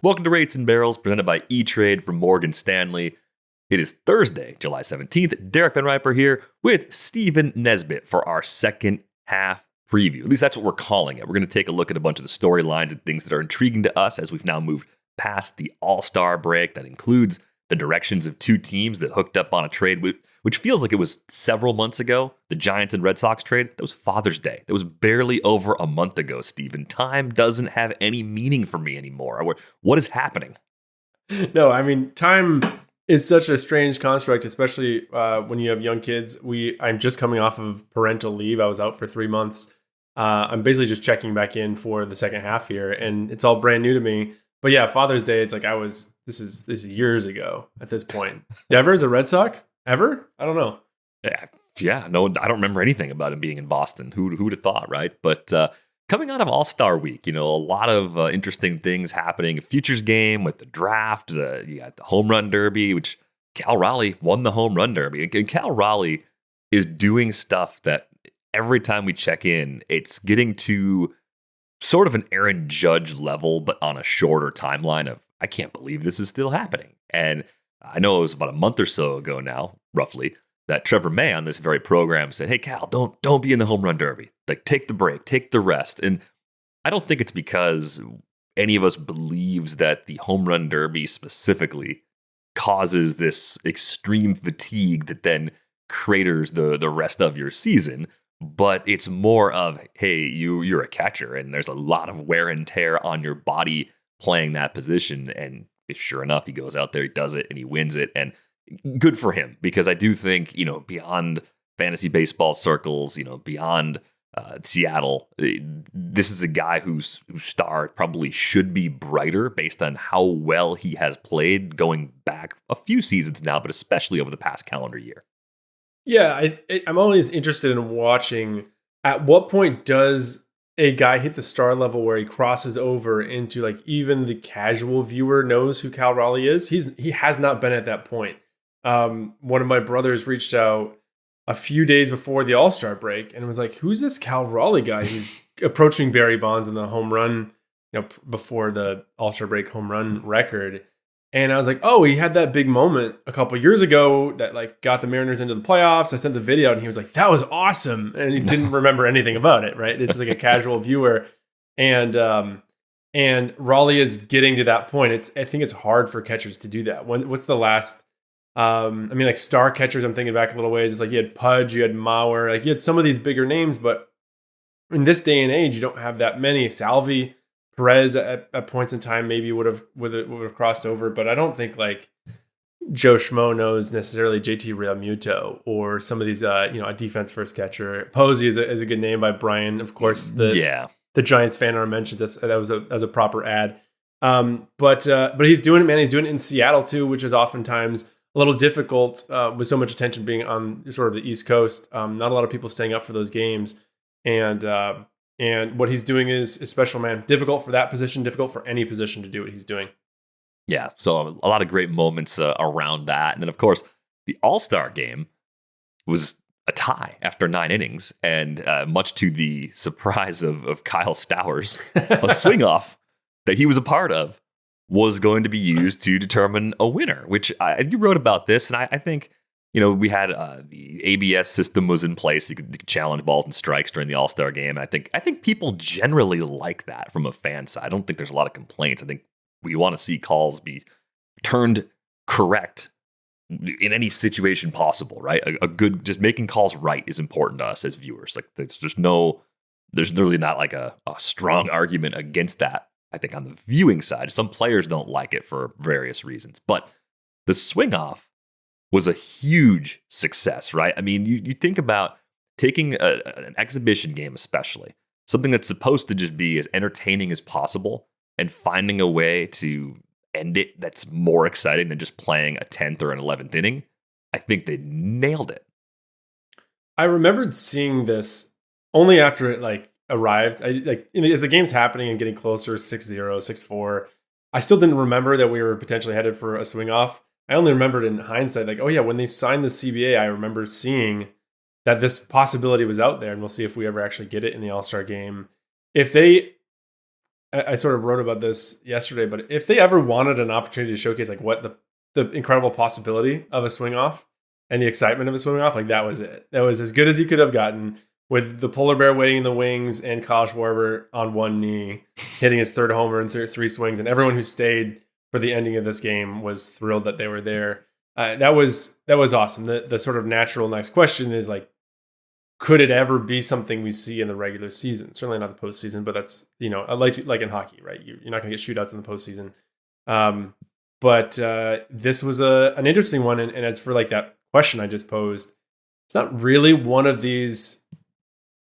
Welcome to Rates and Barrels, presented by E-Trade from Morgan Stanley. It is Thursday, July 17th. Derek Van Riper here with Stephen Nesbitt for our second half preview. At least that's what we're calling it. We're going to take a look at a bunch of the storylines and things that are intriguing to us as we've now moved past the All-Star break. That includes the directions of two teams that hooked up on a trade, which feels like it was several months ago. The Giants and Red Sox trade, that was Father's Day. That was barely over a month ago, Stephen. Time doesn't have any meaning for me anymore. What is happening? No, I mean, time is such a strange construct, especially when you have young kids. I'm just coming off of parental leave. I was out for 3 months. I'm basically just checking back in for the second half here, and it's all brand new to me. But yeah, Father's Day, it's like this is years ago at this point. Devers, a Red Sox? Ever? I don't know. Yeah, no, I don't remember anything about him being in Boston. Who'd have thought, right? But coming out of All-Star Week, a lot of interesting things happening. A futures game with the draft. You got the home run derby, which Cal Raleigh won the home run derby. And Cal Raleigh is doing stuff that every time we check in, it's getting to sort of an Aaron Judge level, but on a shorter timeline of, I can't believe this is still happening. And I know it was about a month or so ago now, roughly, that Trevor May on this very program said, hey, Cal, don't be in the home run derby. Like, take the break, take the rest. And I don't think it's because any of us believes that the home run derby specifically causes this extreme fatigue that then craters the rest of your season. But it's more of, hey, you're a catcher, and there's a lot of wear and tear on your body playing that position. And sure enough, he goes out there, he does it, and he wins it. And good for him, because I do think, beyond fantasy baseball circles, beyond Seattle, this is a guy whose star probably should be brighter based on how well he has played going back a few seasons now, but especially over the past calendar year. Yeah, I'm always interested in watching at what point does a guy hit the star level where he crosses over into, like, even the casual viewer knows who Cal Raleigh is. He has not been at that point. One of my brothers reached out a few days before the All-Star break and was like, who's this Cal Raleigh guy who's approaching Barry Bonds in the home run, before the All-Star break home run record. And I was like, oh, he had that big moment a couple years ago that, like, got the Mariners into the playoffs. I sent the video and he was like, that was awesome. And he didn't remember anything about it, right? This is like a casual viewer. And Raleigh is getting to that point. I think it's hard for catchers to do that. What's the last, like star catchers, I'm thinking back a little ways. It's like you had Pudge, you had Mauer, like you had some of these bigger names, but in this day and age, you don't have that many. Salvi, Perez at points in time maybe would have crossed over, but I don't think like Joe Schmo knows necessarily JT Realmuto or some of these a defense first catcher. Posey is a good name by Brian, of course. The Giants fan I mentioned that was a proper ad. But he's doing it, man. He's doing it in Seattle too, which is oftentimes a little difficult with so much attention being on sort of the East Coast. Not a lot of people staying up for those games, and what he's doing is special, man. Difficult for that position, difficult for any position to do what he's doing. Yeah, so a lot of great moments around that. And then, of course, the All-Star game was a tie after 9 innings. And much to the surprise of Kyle Stowers, a swing-off that he was a part of was going to be used to determine a winner, which you wrote about this. And I think, we had the ABS system was in place. You could challenge balls and strikes during the All-Star game. And I think people generally like that from a fan side. I don't think there's a lot of complaints. I think we want to see calls be turned correct in any situation possible, right? A good, just making calls right is important to us as viewers. Like there's really not like a strong argument against that. I think on the viewing side, some players don't like it for various reasons, but the swing off was a huge success, right? I mean, you think about taking an exhibition game, especially something that's supposed to just be as entertaining as possible, and finding a way to end it that's more exciting than just playing a 10th or an 11th inning. I think they nailed it. I remembered seeing this only after it arrived. As the game's happening and getting closer, 6-0, 6-4, I still didn't remember that we were potentially headed for a swing off. I only remembered in hindsight, when they signed the CBA, I remember seeing that this possibility was out there, and we'll see if we ever actually get it in the All-Star game. If they I sort of wrote about this yesterday, but if they ever wanted an opportunity to showcase like what the incredible possibility of a swing off and the excitement of a swing off, like that was it. That was as good as you could have gotten, with the polar bear waiting in the wings and Kyle Schwarber on one knee, hitting his third homer in three swings. And everyone who stayed for the ending of this game was thrilled that they were there. That was awesome. The sort of natural next question is like, could it ever be something we see in the regular season? Certainly not the postseason, but that's, like in hockey, right? You're not going to get shootouts in the postseason. But this was an interesting one. And as for like that question I just posed, it's not really one of these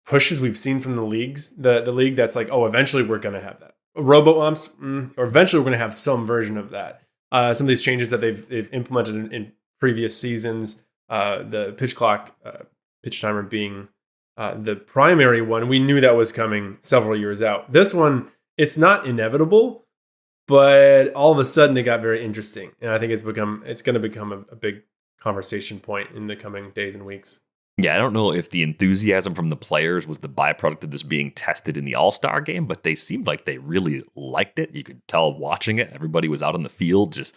pushes we've seen from the leagues, the league that's like, oh, eventually we're going to have that. Robo umps, or eventually we're going to have some version of that. Some of these changes that they've implemented in previous seasons, the pitch clock, pitch timer being the primary one. We knew that was coming several years out. This one, it's not inevitable, but all of a sudden it got very interesting. And I think it's going to become a big conversation point in the coming days and weeks. Yeah, I don't know if the enthusiasm from the players was the byproduct of this being tested in the All-Star game, but they seemed like they really liked it. You could tell watching it. Everybody was out on the field just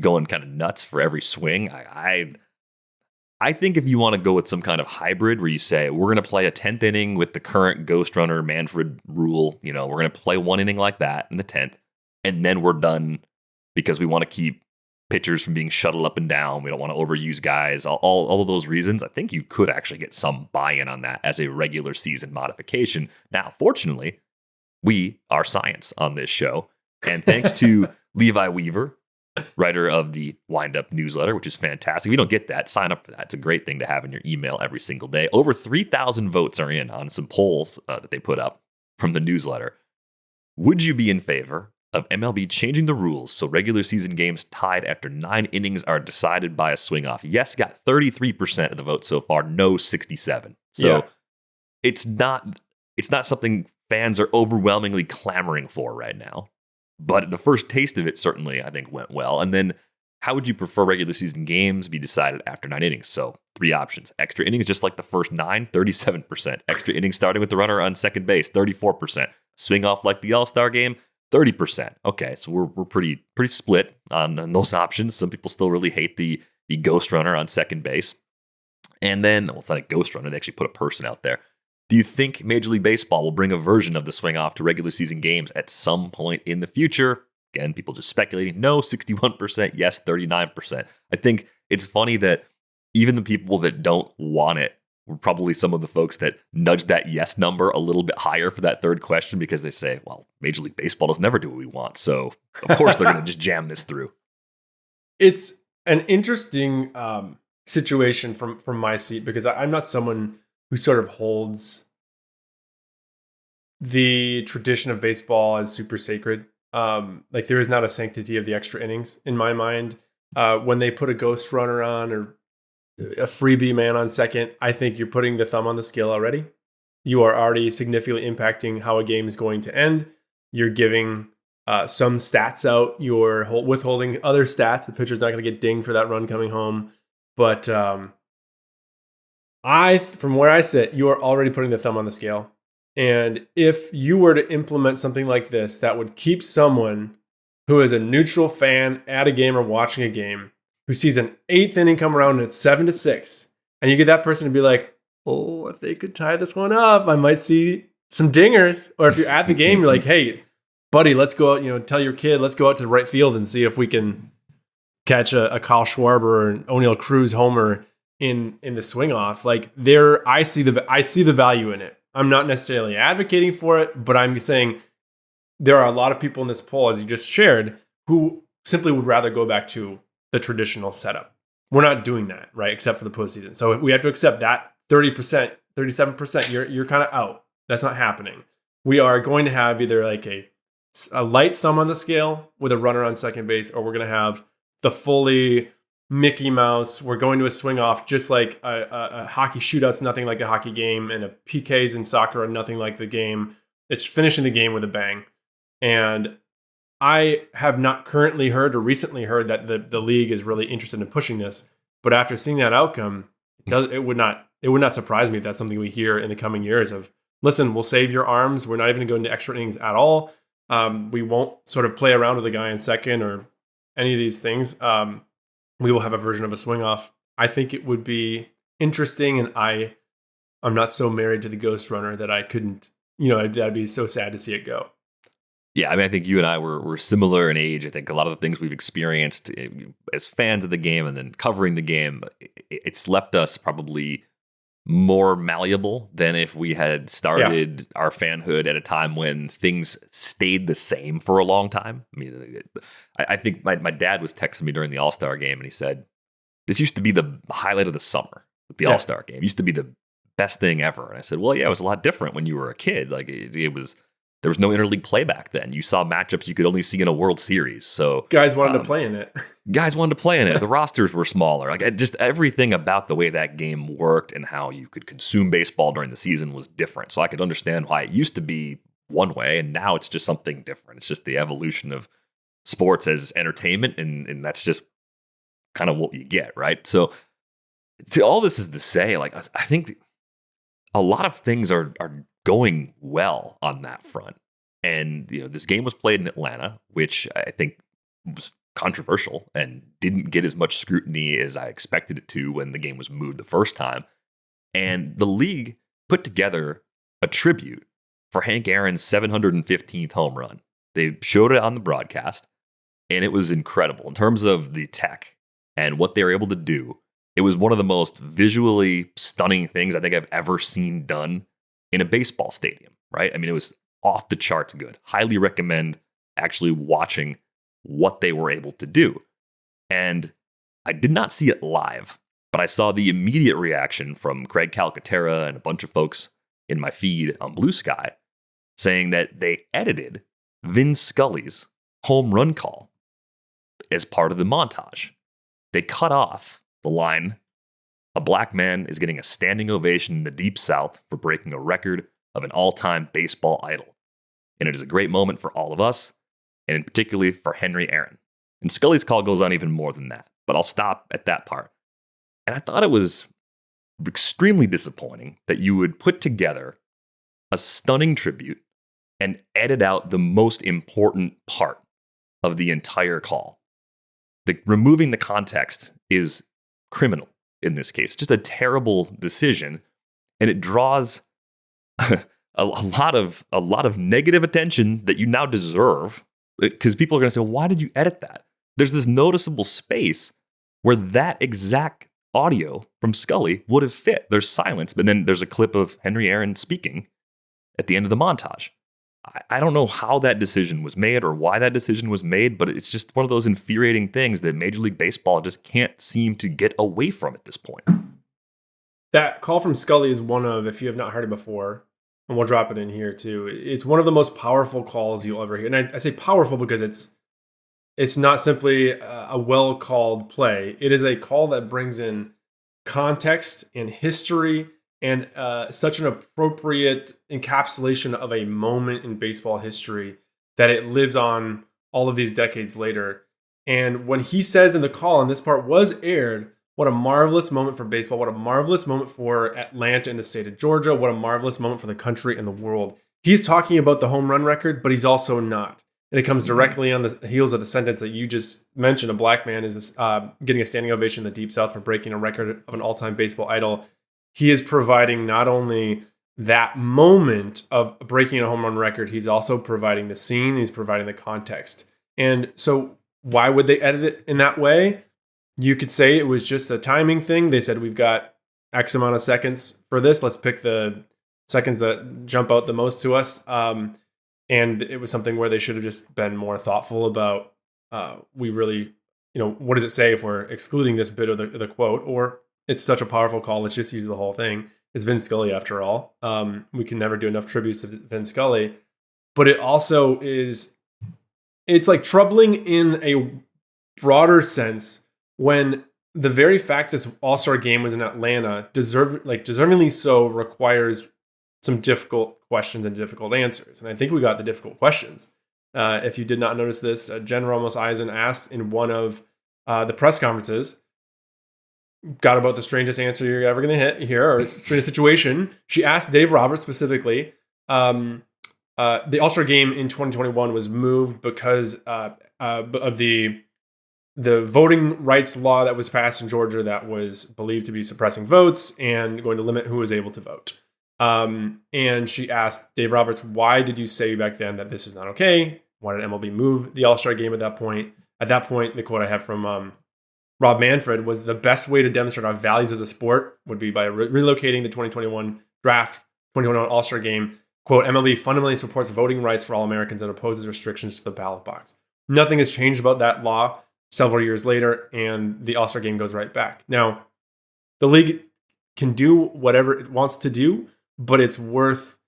going kind of nuts for every swing. I think if you want to go with some kind of hybrid where you say, we're going to play a 10th inning with the current Ghost Runner Manfred rule, we're going to play one inning like that in the 10th, and then we're done because we want to keep pitchers from being shuttled up and down. We don't want to overuse guys. All of those reasons, I think you could actually get some buy-in on that as a regular season modification. Now, fortunately, we are science on this show. And thanks to Levi Weaver, writer of the Wind Up newsletter, which is fantastic. If you don't get that, sign up for that. It's a great thing to have in your email every single day. Over 3,000 votes are in on some polls that they put up from the newsletter. Would you be in favor of MLB changing the rules so regular season games tied after 9 innings are decided by a swing off? Yes, got 33% of the vote so far. No, 67%. So it's not something fans are overwhelmingly clamoring for right now. But the first taste of it certainly, I think, went well. And then how would you prefer regular season games be decided after 9 innings? So 3 options. Extra innings, just like the first 9, 37%. Extra innings starting with the runner on second base, 34%. Swing off like the All-Star game, 30%. Okay, so we're pretty split on those options. Some people still really hate the ghost runner on second base. And then, well, it's not a ghost runner. They actually put a person out there. Do you think Major League Baseball will bring a version of the swing off to regular season games at some point in the future? Again, people just speculating. No, 61%. Yes, 39%. I think it's funny that even the people that don't want it were probably some of the folks that nudged that yes number a little bit higher for that third question, because they say, well, Major League Baseball does never do what we want. So, of course, they're going to just jam this through. It's an interesting situation from my seat, because I'm not someone who sort of holds the tradition of baseball as super sacred. Like, there is not a sanctity of the extra innings in my mind. When they put a ghost runner on or a freebie man on second, I think you're putting the thumb on the scale already. You are already significantly impacting how a game is going to end. You're giving some stats out. You're withholding other stats. The pitcher's not going to get dinged for that run coming home. But from where I sit, you are already putting the thumb on the scale. And if you were to implement something like this, that would keep someone who is a neutral fan at a game or watching a game, who sees an 8th inning come around and it's 7-6, and you get that person to be like, oh, if they could tie this one up, I might see some dingers. Or if you're at the game, you're like, hey, buddy, let's go out, tell your kid, let's go out to right field and see if we can catch a Kyle Schwarber or an O'Neill Cruz homer in the swing off. Like, I see the value in it. I'm not necessarily advocating for it, but I'm saying there are a lot of people in this poll, as you just shared, who simply would rather go back to the traditional setup. We're not doing that, right? Except for the postseason. So we have to accept that 30%, 37%, you're kind of out. That's not happening. We are going to have either like a light thumb on the scale with a runner on second base, or we're going to have the fully Mickey Mouse. We're going to a swing off, just like a hockey shootout's nothing like a hockey game, and a PKs in soccer are nothing like the game. It's finishing the game with a bang. And I have not currently heard or recently heard that the league is really interested in pushing this. But after seeing that outcome, it would not surprise me if that's something we hear in the coming years of, listen, we'll save your arms. We're not even going to extra innings at all. We won't sort of play around with a guy in second or any of these things. We will have a version of a swing off. I think it would be interesting, and I'm not so married to the Ghost Runner that I couldn't, that'd be so sad to see it go. Yeah, I mean, I think you and I were similar in age. I think a lot of the things we've experienced as fans of the game and then covering the game, it's left us probably more malleable than if we had started our fanhood at a time when things stayed the same for a long time. I mean, I think my dad was texting me during the All-Star game, and he said, this used to be the highlight of the summer, the All-Star game. It used to be the best thing ever. And I said, well, yeah, it was a lot different when you were a kid. Like it was... There was no interleague play back then. You saw matchups you could only see in a World Series. So guys wanted to play in it. Guys wanted to play in it. The rosters were smaller. Like just everything about the way that game worked and how you could consume baseball during the season was different. So I could understand why it used to be one way, and now it's just something different. It's just the evolution of sports as entertainment, and that's just kind of what you get, right? So to all this is to say, like I think a lot of things are going well on that front. And this game was played in Atlanta, which I think was controversial and didn't get as much scrutiny as I expected it to when the game was moved the first time. And the league put together a tribute for Hank Aaron's 715th home run. They showed it on the broadcast, and it was incredible in terms of the tech and what they were able to do. It was one of the most visually stunning things I think I've ever seen done in a baseball stadium, right? I mean, it was off the charts good. Highly recommend actually watching what they were able to do. And I did not see it live, but I saw the immediate reaction from Craig Calcaterra and a bunch of folks in my feed on Blue Sky saying that they edited Vin Scully's home run call as part of the montage. They cut off the line, "A black man is getting a standing ovation in the Deep South for breaking a record of an all-time baseball idol. And it is a great moment for all of us, and in particularly for Henry Aaron." And Scully's call goes on even more than that, but I'll stop at that part. And I thought it was extremely disappointing that you would put together a stunning tribute and edit out the most important part of the entire call. Removing the context is criminal. In this case, just a terrible decision, and it draws a lot of negative attention that you now deserve, because people are going to say, well, "Why did you edit that?" There's this noticeable space where that exact audio from Scully would have fit. There's silence, but then there's a clip of Henry Aaron speaking at the end of the montage. I don't know how that decision was made or why that decision was made, but it's just one of those infuriating things that Major League Baseball just can't seem to get away from at this point. That call from Scully is one of, if you have not heard it before, and we'll drop it in here too, it's one of the most powerful calls you'll ever hear. And I say powerful because it's not simply a well-called play. It is a call that brings in context and history and such an appropriate encapsulation of a moment in baseball history that it lives on all of these decades later. And when he says in the call, and this part was aired, what a marvelous moment for baseball, what a marvelous moment for Atlanta and the state of Georgia, what a marvelous moment for the country and the world. He's talking about the home run record, but he's also not. And it comes directly on the heels of the sentence that you just mentioned. A black man is getting a standing ovation in the Deep South for breaking a record of an all-time baseball idol. He is providing not only that moment of breaking a home run record, he's also providing the scene, he's providing the context. And so why would they edit it in that way? You could say it was just a timing thing. They said, we've got X amount of seconds for this. Let's pick the seconds that jump out the most to us. And it was something where they should have just been more thoughtful about, we really, what does it say if we're excluding this bit of the quote? Or it's such a powerful call, let's just use the whole thing. It's Vin Scully after all. We can never do enough tributes to Vin Scully. But it also is, it's like troubling in a broader sense when the very fact this All-Star game was in Atlanta, deservingly so, requires some difficult questions and difficult answers. And I think we got the difficult questions. If you did not notice this, Jen Ramos Eisen asked in one of the press conferences, got about the strangest answer you're ever going to hear, or strangest situation. She asked Dave Roberts specifically, the All-Star game in 2021 was moved because of the voting rights law that was passed in Georgia that was believed to be suppressing votes and going to limit who was able to vote. And she asked Dave Roberts, why did you say back then that this is not okay? Why did MLB move the All-Star game at that point? At that point, the quote I have from Rob Manfred was, the best way to demonstrate our values as a sport would be by relocating the 2021 draft, 2021 All-Star game. Quote, MLB fundamentally supports voting rights for all Americans and opposes restrictions to the ballot box. Nothing has changed about that law several years later, and the All-Star game goes right back. Now, the league can do whatever it wants to do, but it's worth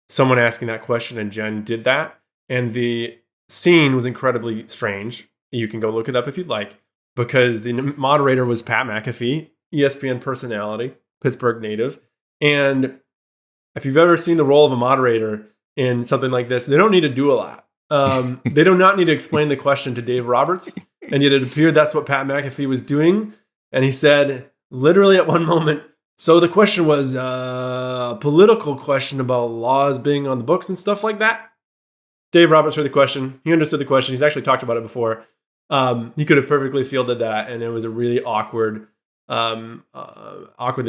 someone asking that question, and Jen did that. And the scene was incredibly strange. You can go look it up if you'd like, because the moderator was Pat McAfee, ESPN personality, Pittsburgh native. And if you've ever seen the role of a moderator in something like this, they don't need to do a lot. They do not need to explain the question to Dave Roberts. And yet it appeared that's what Pat McAfee was doing. And he said, literally at one moment, so the question was a political question about laws being on the books and stuff like that. Dave Roberts heard the question. He understood the question. He's actually talked about it before. He could have perfectly fielded that. And it was a really awkwardly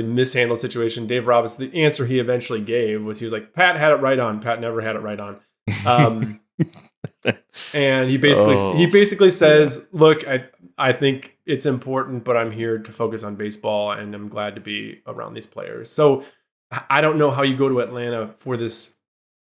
mishandled situation. Dave Roberts, the answer he eventually gave was, he was like, Pat had it right on. Pat never had it right on. And he basically says, look, I think it's important, but I'm here to focus on baseball, and I'm glad to be around these players. So I don't know how you go to Atlanta for this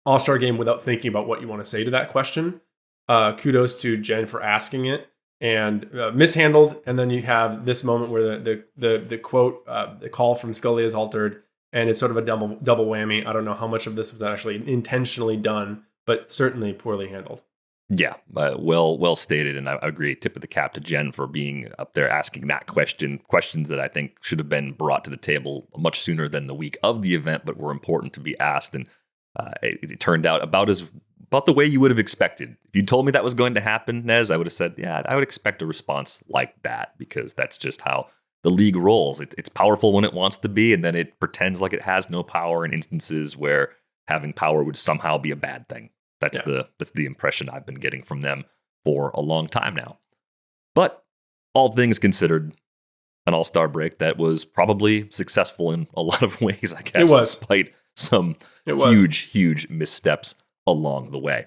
All-Star game without thinking about what you want to say to that question. Kudos to Jen for asking it, and mishandled. And then you have this moment where the quote, the call from Scully is altered, and it's sort of a double whammy. I don't know how much of this was actually intentionally done, but certainly poorly handled. Yeah, well stated, and I agree. Tip of the cap to Jen for being up there asking that questions that I think should have been brought to the table much sooner than the week of the event, but were important to be asked. And it turned out about the way you would have expected. If you told me that was going to happen, Nez, I would have said, yeah, I would expect a response like that, because that's just how the league rolls. It's powerful when it wants to be, and then it pretends like it has no power in instances where having power would somehow be a bad thing. That's the impression I've been getting from them for a long time now. But all things considered, an all-star break that was probably successful in a lot of ways, I guess, despite some huge missteps along the way.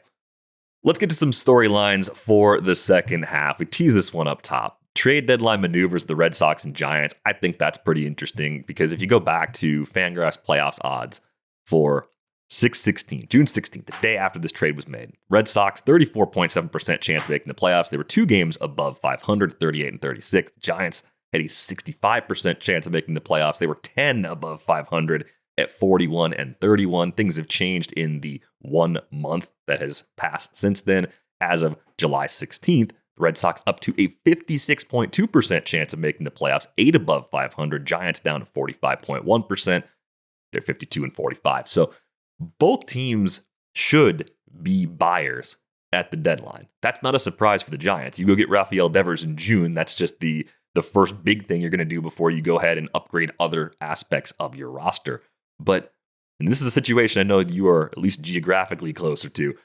Let's get to some storylines for the second half. We tease this one up top. Trade deadline maneuvers, the Red Sox and Giants. I think that's pretty interesting, because if you go back to FanGraphs playoffs odds for June 16th, the day after this trade was made, Red Sox 34.7% chance of making the playoffs. They were 2 games above 500, 38 and 36. Giants had a 65% chance of making the playoffs. They were 10 above 500 at 41 and 31. Things have changed in the 1 month that has passed since then. As of July 16th, the Red Sox up to a 56.2% chance of making the playoffs, 8 above 500. Giants down to 45.1%. They're 52 and 45. So both teams should be buyers at the deadline. That's not a surprise for the Giants. You go get Rafael Devers in June. That's just the first big thing you're going to do before you go ahead and upgrade other aspects of your roster. But, and this is a situation I know you are at least geographically closer to,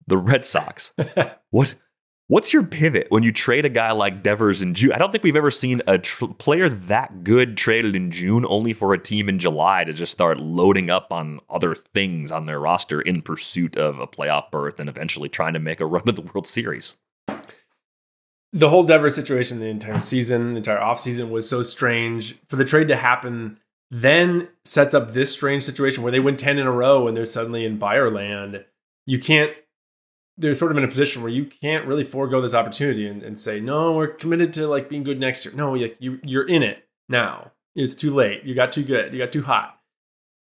the Red Sox. What's your pivot when you trade a guy like Devers in June? I don't think we've ever seen a player that good traded in June, only for a team in July to just start loading up on other things on their roster in pursuit of a playoff berth and eventually trying to make a run of the World Series. The whole Devers situation, the entire season, the entire offseason was so strange. For the trade to happen then sets up this strange situation where they win 10 in a row and they're suddenly in buyer land. They're sort of in a position where you can't really forego this opportunity and say, no, we're committed to like being good next year. No, you're in it now. It's too late. You got too good. You got too hot.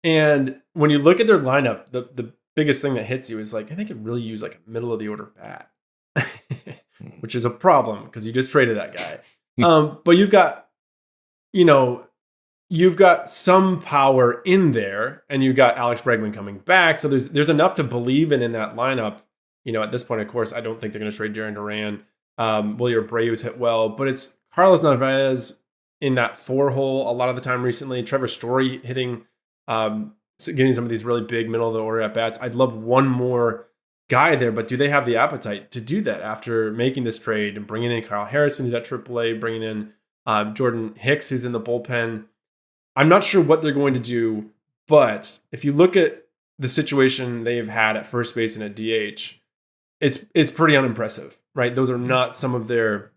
And when you look at their lineup, the biggest thing that hits you is like, I think it really use like a middle of the order bat, which is a problem because you just traded that guy. But you've got some power in there, and you've got Alex Bregman coming back. So there's enough to believe in that lineup. At this point, of course, I don't think they're going to trade Jarren Duran. Wilyer Abreu's hit well, but it's Carlos Narvaez in that 4 hole a lot of the time recently. Trevor Story hitting getting some of these really big middle of the order at bats. I'd love one more guy there, but do they have the appetite to do that after making this trade and bringing in Kyle Harrison, who's at AAA, bringing in Jordan Hicks, who's in the bullpen? I'm not sure what they're going to do, but if you look at the situation they've had at first base and at DH, it's pretty unimpressive, right? Those are not some of their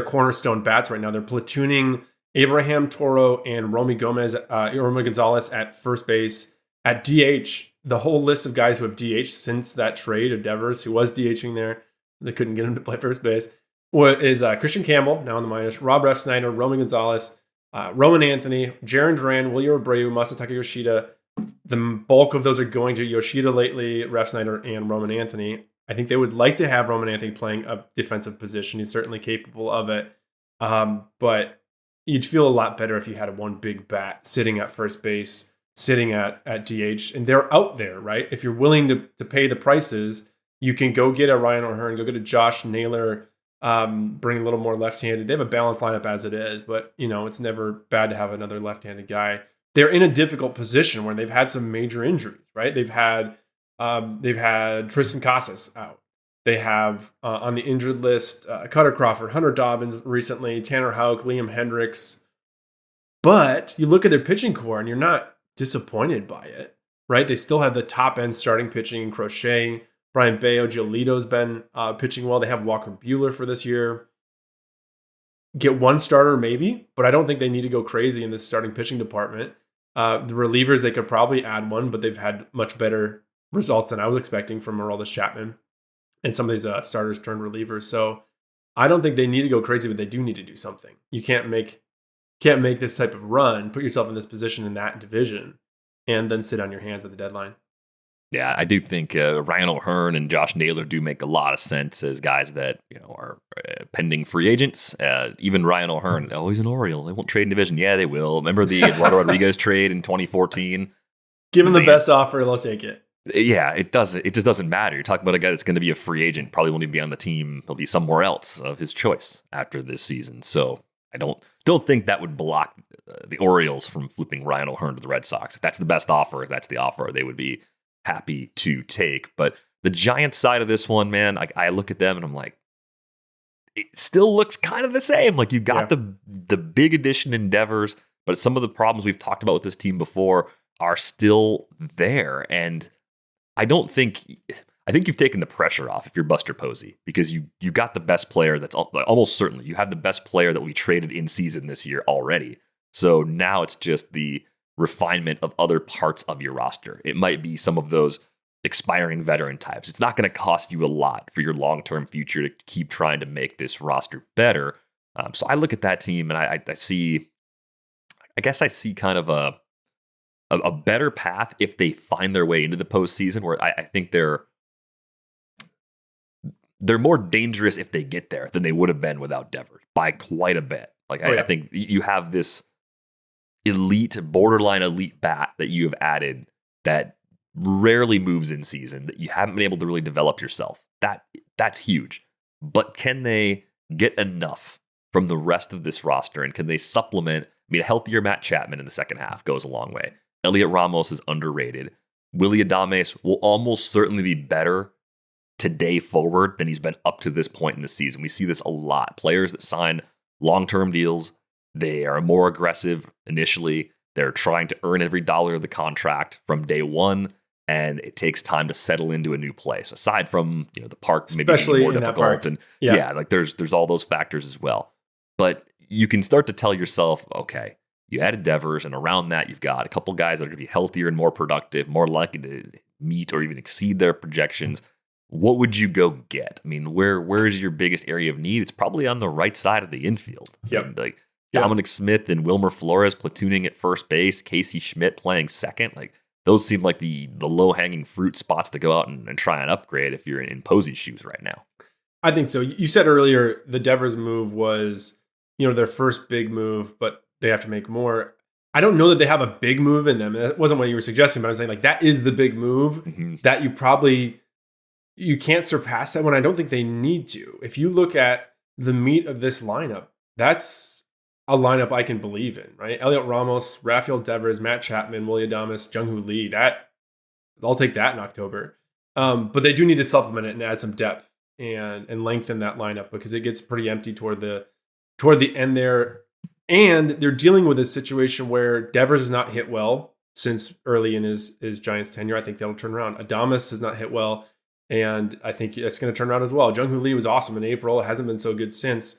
cornerstone bats right now. They're platooning Abraham Toro and Romy Gonzalez at first base. At DH, the whole list of guys who have DH since that trade of Devers, who was DHing there, they couldn't get him to play first base, is Christian Campbell, now in the minors, Rob Refsnyder, Romy Gonzalez, Roman Anthony, Jaron Duran, Wilyer Abreu, Masataka Yoshida. The bulk of those are going to Yoshida lately, Refsnyder, and Roman Anthony. I think they would like to have Roman Anthony playing a defensive position. He's certainly capable of it. But you'd feel a lot better if you had one big bat sitting at first base, sitting at DH, and they're out there, right? If you're willing to pay the prices, you can go get a Ryan O'Hearn, go get a Josh Naylor, bring a little more left-handed. They have a balanced lineup as it is, but it's never bad to have another left-handed guy. They're in a difficult position where they've had some major injuries, right? They've had Tristan Casas out. They have on the injured list Cutter Crawford, Hunter Dobbins recently, Tanner Houck, Liam Hendricks. But you look at their pitching core and you're not disappointed by it, right? They still have the top end starting pitching in Crochet. Brian Bayo, Giolito's been pitching well. They have Walker Buehler for this year. Get one starter maybe, but I don't think they need to go crazy in this starting pitching department. The relievers, they could probably add one, but they've had much better results than I was expecting from Aroldis Chapman and some of these starters turned relievers. So I don't think they need to go crazy, but they do need to do something. You can't make this type of run, put yourself in this position in that division, and then sit on your hands at the deadline. Yeah, I do think Ryan O'Hearn and Josh Naylor do make a lot of sense as guys that are pending free agents. Even Ryan O'Hearn, he's an Oriole. They won't trade in division. Yeah, they will. Remember the Eduardo Rodriguez trade in 2014? Give him the best offer, they'll take it. Yeah, it doesn't. It just doesn't matter. You're talking about a guy that's going to be a free agent. Probably won't even be on the team. He'll be somewhere else of his choice after this season. So I don't think that would block the Orioles from flipping Ryan O'Hearn to the Red Sox. If that's the best offer, if that's the offer they would be happy to take. But the Giants side of this one, man, I look at them and I'm like, it still looks kind of the same. Like you got the big addition in Devers, but some of the problems we've talked about with this team before are still there. And I think you've taken the pressure off if you're Buster Posey, because you got the best player that's almost certainly you have the best player that we traded in season this year already. So now it's just the refinement of other parts of your roster. It might be some of those expiring veteran types. It's not going to cost you a lot for your long-term future to keep trying to make this roster better. So I look at that team and I see kind of a better path if they find their way into the postseason, where I think they're more dangerous if they get there than they would have been without Devers by quite a bit. I think you have this borderline elite bat that you have added that rarely moves in season, that you haven't been able to really develop yourself. That's huge. But can they get enough from the rest of this roster, and can they supplement? I mean, a healthier Matt Chapman in the second half goes a long way. Elliot Ramos is underrated. Willy Adames will almost certainly be better today forward than he's been up to this point in the season. We see this a lot. Players that sign long-term deals, they are more aggressive initially. They're trying to earn every dollar of the contract from day one, and it takes time to settle into a new place. Aside from the park maybe being more difficult, and there's all those factors as well. But you can start to tell yourself, okay, you added Devers, and around that you've got a couple guys that are going to be healthier and more productive, more likely to meet or even exceed their projections. What would you go get? I mean, where is your biggest area of need? It's probably on the right side of the infield. Yep. Dominic Smith and Wilmer Flores platooning at first base, Casey Schmidt playing second. Those seem like the low-hanging fruit spots to go out and try and upgrade if you're in Posey's shoes right now. I think so. You said earlier the Devers move was, their first big move, but they have to make more. I don't know that they have a big move in them. That wasn't what you were suggesting, but I'm saying that is the big move that you can't surpass that one. I don't think they need to. If you look at the meat of this lineup, that's a lineup I can believe in, right? Elliot Ramos, Rafael Devers, Matt Chapman, Willie Adames, Jung-Hoo Lee. I'll take that in October. But they do need to supplement it and add some depth and lengthen that lineup because it gets pretty empty toward the end there. And they're dealing with a situation where Devers has not hit well since early in his Giants tenure. I think that'll turn around. Adames has not hit well, and I think it's going to turn around as well. Jung-Hoo Lee was awesome in April. It hasn't been so good since.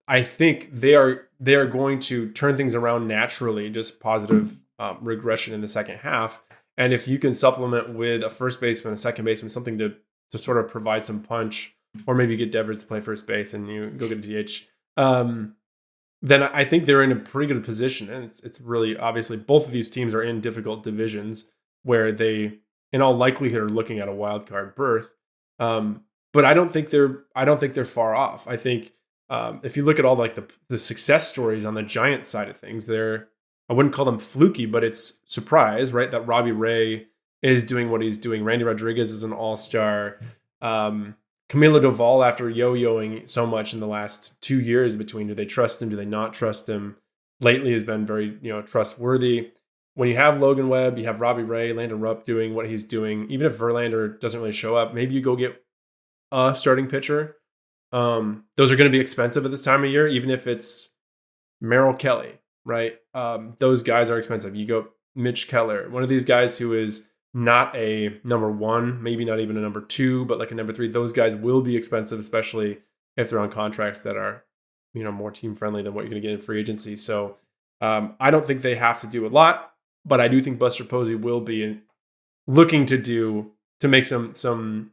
I think they are going to turn things around naturally, just positive regression in the second half. And if you can supplement with a first baseman, a second baseman, something to sort of provide some punch, or maybe get Devers to play first base and you go get a DH, then I think they're in a pretty good position. And it's really obviously both of these teams are in difficult divisions where they, in all likelihood, are looking at a wild card berth. But I don't think they're far off. I think if you look at all like the success stories on the Giants side of things, I wouldn't call them fluky, but it's surprise, right? That Robbie Ray is doing what he's doing. Randy Rodriguez is an all-star. Camilo Doval, after yo-yoing so much in the last 2 years between do they trust him, do they not trust him, lately has been very trustworthy. When you have Logan Webb, you have Robbie Ray, Landon Rupp doing what he's doing. Even if Verlander doesn't really show up, maybe you go get a starting pitcher. Those are going to be expensive at this time of year, even if it's Merrill Kelly, right? Those guys are expensive. You go Mitch Keller, one of these guys who is not a number one, maybe not even a number two, but like a number three. Those guys will be expensive, especially if they're on contracts that are, more team friendly than what you're going to get in free agency. So I don't think they have to do a lot, but I do think Buster Posey will be looking to make some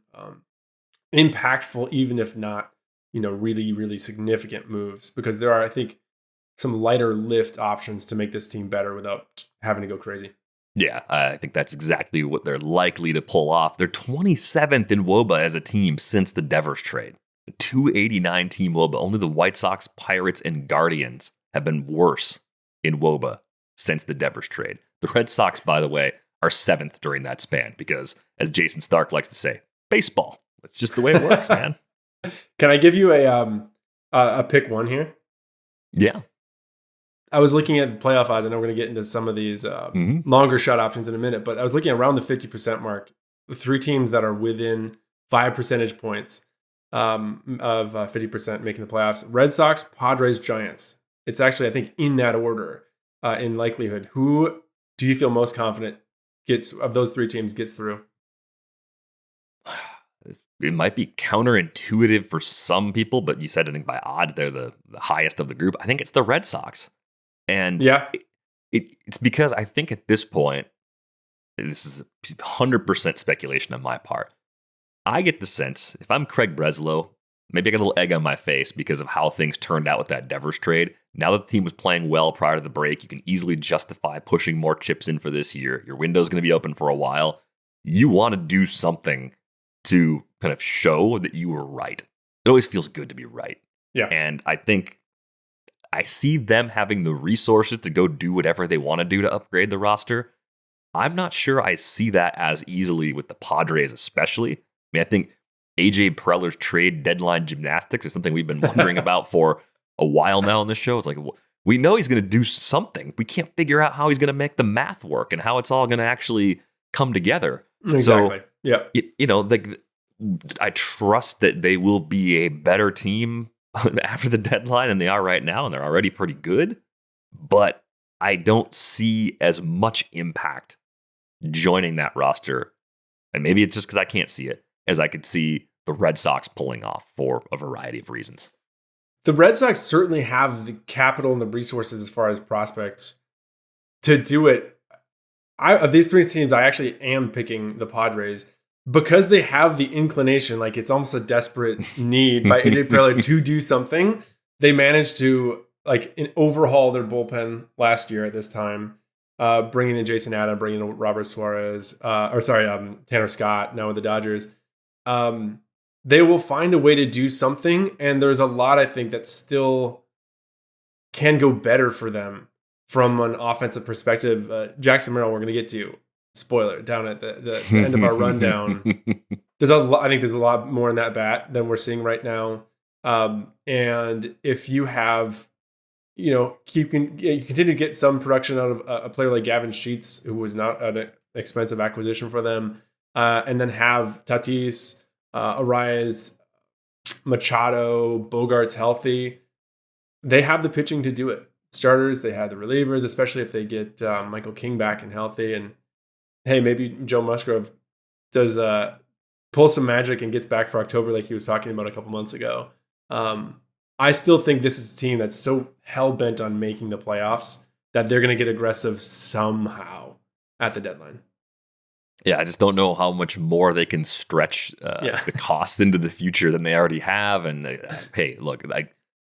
impactful, even if not, really, really significant moves, because there are, I think, some lighter lift options to make this team better without having to go crazy. Yeah, I think that's exactly what they're likely to pull off. They're 27th in WOBA as a team since the Devers trade. A 289 team WOBA. Only the White Sox, Pirates, and Guardians have been worse in WOBA since the Devers trade. The Red Sox, by the way, are 7th during that span because, as Jason Stark likes to say, baseball. It's just the way it works, man. Can I give you a pick one here? Yeah. I was looking at the playoff odds. I know we're going to get into some of these longer shot options in a minute, but I was looking around the 50% mark. The three teams that are within 5 percentage points of 50% making the playoffs: Red Sox, Padres, Giants. It's actually, I think, in that order in likelihood. Who do you feel most confident of those three teams gets through? It might be counterintuitive for some people, but you said, I think by odds, they're the highest of the group. I think it's the Red Sox. And yeah, it's because I think at this point, this is 100% speculation on my part. I get the sense, if I'm Craig Breslow, maybe I got a little egg on my face because of how things turned out with that Devers trade. Now that the team was playing well prior to the break, you can easily justify pushing more chips in for this year. Your window's going to be open for a while. You want to do something to kind of show that you were right. It always feels good to be right. Yeah. And I think I see them having the resources to go do whatever they want to do to upgrade the roster. I'm not sure I see that as easily with the Padres, especially. I mean, I think AJ Preller's trade deadline gymnastics is something we've been wondering about for a while now on this show. It's like, we know he's going to do something. We can't figure out how he's going to make the math work and how it's all going to actually come together. Exactly. So, yeah. I trust that they will be a better team after the deadline than they are right now, and they're already pretty good. But I don't see as much impact joining that roster, and maybe it's just because I can't see it, as I could see the Red Sox pulling off for a variety of reasons. The Red Sox certainly have the capital and the resources as far as prospects to do it. Of these three teams, I actually am picking the Padres because they have the inclination, like it's almost a desperate need by AJ Preller to do something. They managed to overhaul their bullpen last year at this time, bringing in Jason Adam, bringing in Robert Suarez, Tanner Scott, now with the Dodgers. They will find a way to do something, and there's a lot, I think, that still can go better for them from an offensive perspective. Jackson Merrill, we're going to get to. Spoiler, down at the end of our rundown. I think there's a lot more in that bat than we're seeing right now. And if you have, you continue to get some production out of a player like Gavin Sheets, who was not an expensive acquisition for them, and then have Tatis, Arias, Machado, Bogarts healthy. They have the pitching to do it. Starters, they have the relievers, especially if they get Michael King back and healthy. And hey, maybe Joe Musgrove does pull some magic and gets back for October like he was talking about a couple months ago. I still think this is a team that's so hell-bent on making the playoffs that they're going to get aggressive somehow at the deadline. Yeah, I just don't know how much more they can stretch the cost into the future than they already have. And hey, look,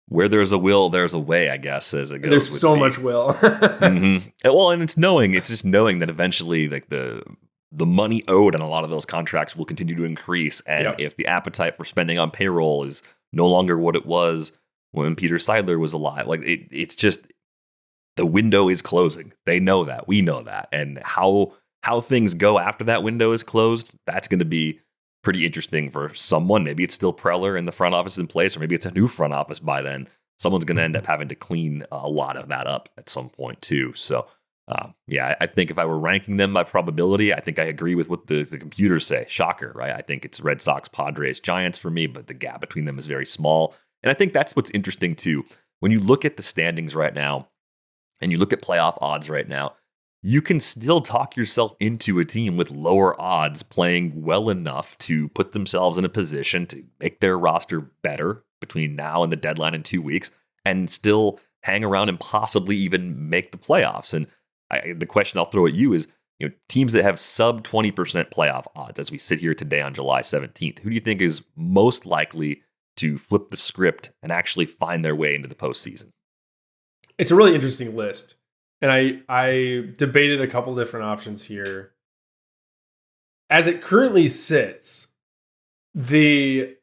where there's a will, there's a way, I guess, as it goes. There's so much will. Well, and it's just knowing that eventually like the money owed on a lot of those contracts will continue to increase. And if the appetite for spending on payroll is no longer what it was when Peter Seidler was alive, like it's just the window is closing. They know that. We know that. And how things go after that window is closed, that's going to be pretty interesting for someone. Maybe it's still Preller in the front office in place, or maybe it's a new front office by then. Someone's going to end up having to clean a lot of that up at some point too. So I think if I were ranking them by probability, I think I agree with what the computers say. Shocker, right? I think it's Red Sox, Padres, Giants for me, but the gap between them is very small. And I think that's what's interesting too. When you look at the standings right now and you look at playoff odds right now, you can still talk yourself into a team with lower odds playing well enough to put themselves in a position to make their roster better between now and the deadline in 2 weeks and still hang around and possibly even make the playoffs. And the question I'll throw at you is, teams that have sub 20% playoff odds as we sit here today on July 17th, who do you think is most likely to flip the script and actually find their way into the postseason? It's a really interesting list. And I debated a couple different options here. As it currently sits, the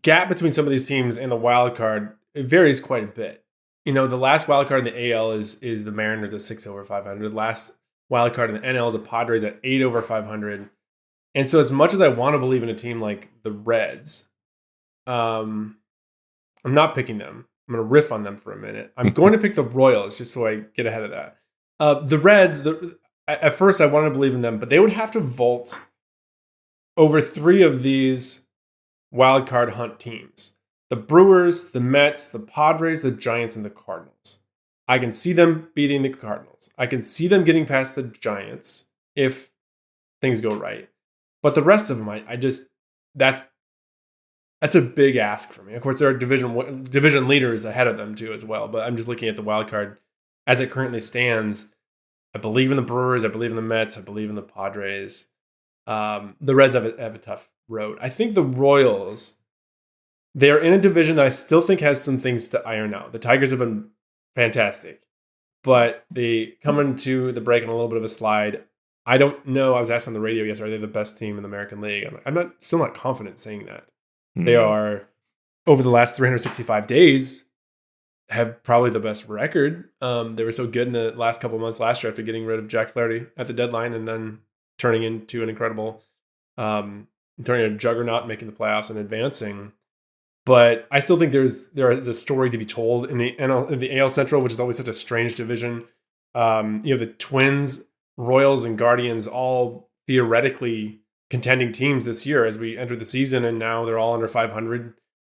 gap between some of these teams and the wild card, it varies quite a bit. The last wild card in the AL is the Mariners at 6 over 500. Last wild card in the NL is the Padres at 8 over 500. And so as much as I want to believe in a team like the Reds, I'm not picking them. I'm going to riff on them for a minute. I'm going to pick the Royals just so I get ahead of that. The Reds, at first I wanted to believe in them, but they would have to vault over 3 of these wild card hunt teams. The Brewers, the Mets, the Padres, the Giants, and the Cardinals. I can see them beating the Cardinals. I can see them getting past the Giants if things go right. But the rest of them, that's a big ask for me. Of course, there are division leaders ahead of them too as well. But I'm just looking at the wild card as it currently stands. I believe in the Brewers. I believe in the Mets. I believe in the Padres. The Reds have a tough road. I think the Royals, they are in a division that I still think has some things to iron out. The Tigers have been fantastic, but they come into the break on a little bit of a slide. I don't know. I was asked on the radio yesterday, are they the best team in the American League? I'm still not confident saying that. They are, over the last 365 days, have probably the best record. They were so good in the last couple of months last year after getting rid of Jack Flaherty at the deadline and then turning into an incredible, turning a juggernaut, making the playoffs and advancing. But I still think there is a story to be told in the AL Central, which is always such a strange division. The Twins, Royals, and Guardians all theoretically contending teams this year as we enter the season, and now they're all under 500.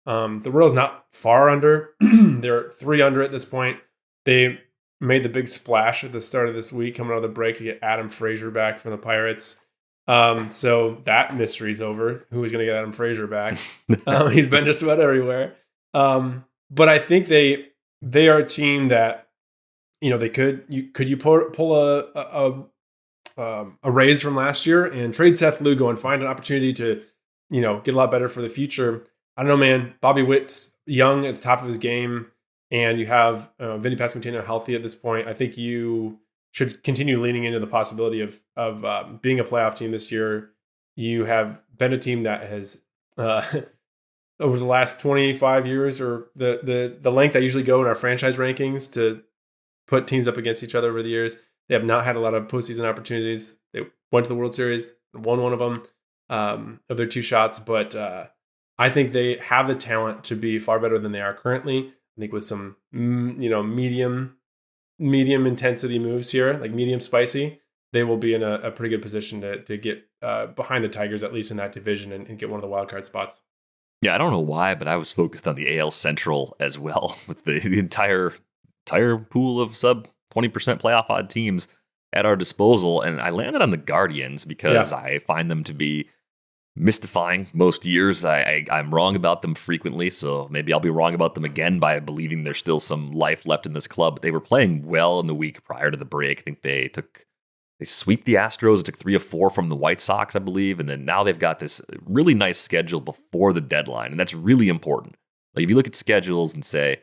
The Royals not far under. They're 3 under at this point. They made the big splash at the start of this week coming out of the break to get Adam Frazier back from the Pirates. So that mystery's over. Who is going to get Adam Frazier back? He's been just about everywhere. But I think they are a team that, they could you pull a raise from last year and trade Seth Lugo and find an opportunity to, get a lot better for the future. I don't know, man. Bobby Witt's young at the top of his game, and you have Vinny Pasquantino healthy at this point. I think you should continue leaning into the possibility of being a playoff team this year. You have been a team that has, over the last 25 years, or the length I usually go in our franchise rankings to put teams up against each other over the years. They have not had a lot of postseason opportunities. They went to the World Series, won one of them of their 2 shots, but I think they have the talent to be far better than they are currently. I think with some, medium intensity moves here, like medium spicy, they will be in a pretty good position to get behind the Tigers, at least in that division, and get one of the wild card spots. Yeah, I don't know why, but I was focused on the AL Central as well, with the entire pool of sub 20% playoff odd teams at our disposal, and I landed on the Guardians because I find them to be mystifying most years. I'm wrong about them frequently, so maybe I'll be wrong about them again by believing there's still some life left in this club. They were playing well in the week prior to the break. I think they sweep the Astros. It took 3 of 4 from the White Sox, I believe, and then now they've got this really nice schedule before the deadline, and that's really important. Like if you look at schedules and say,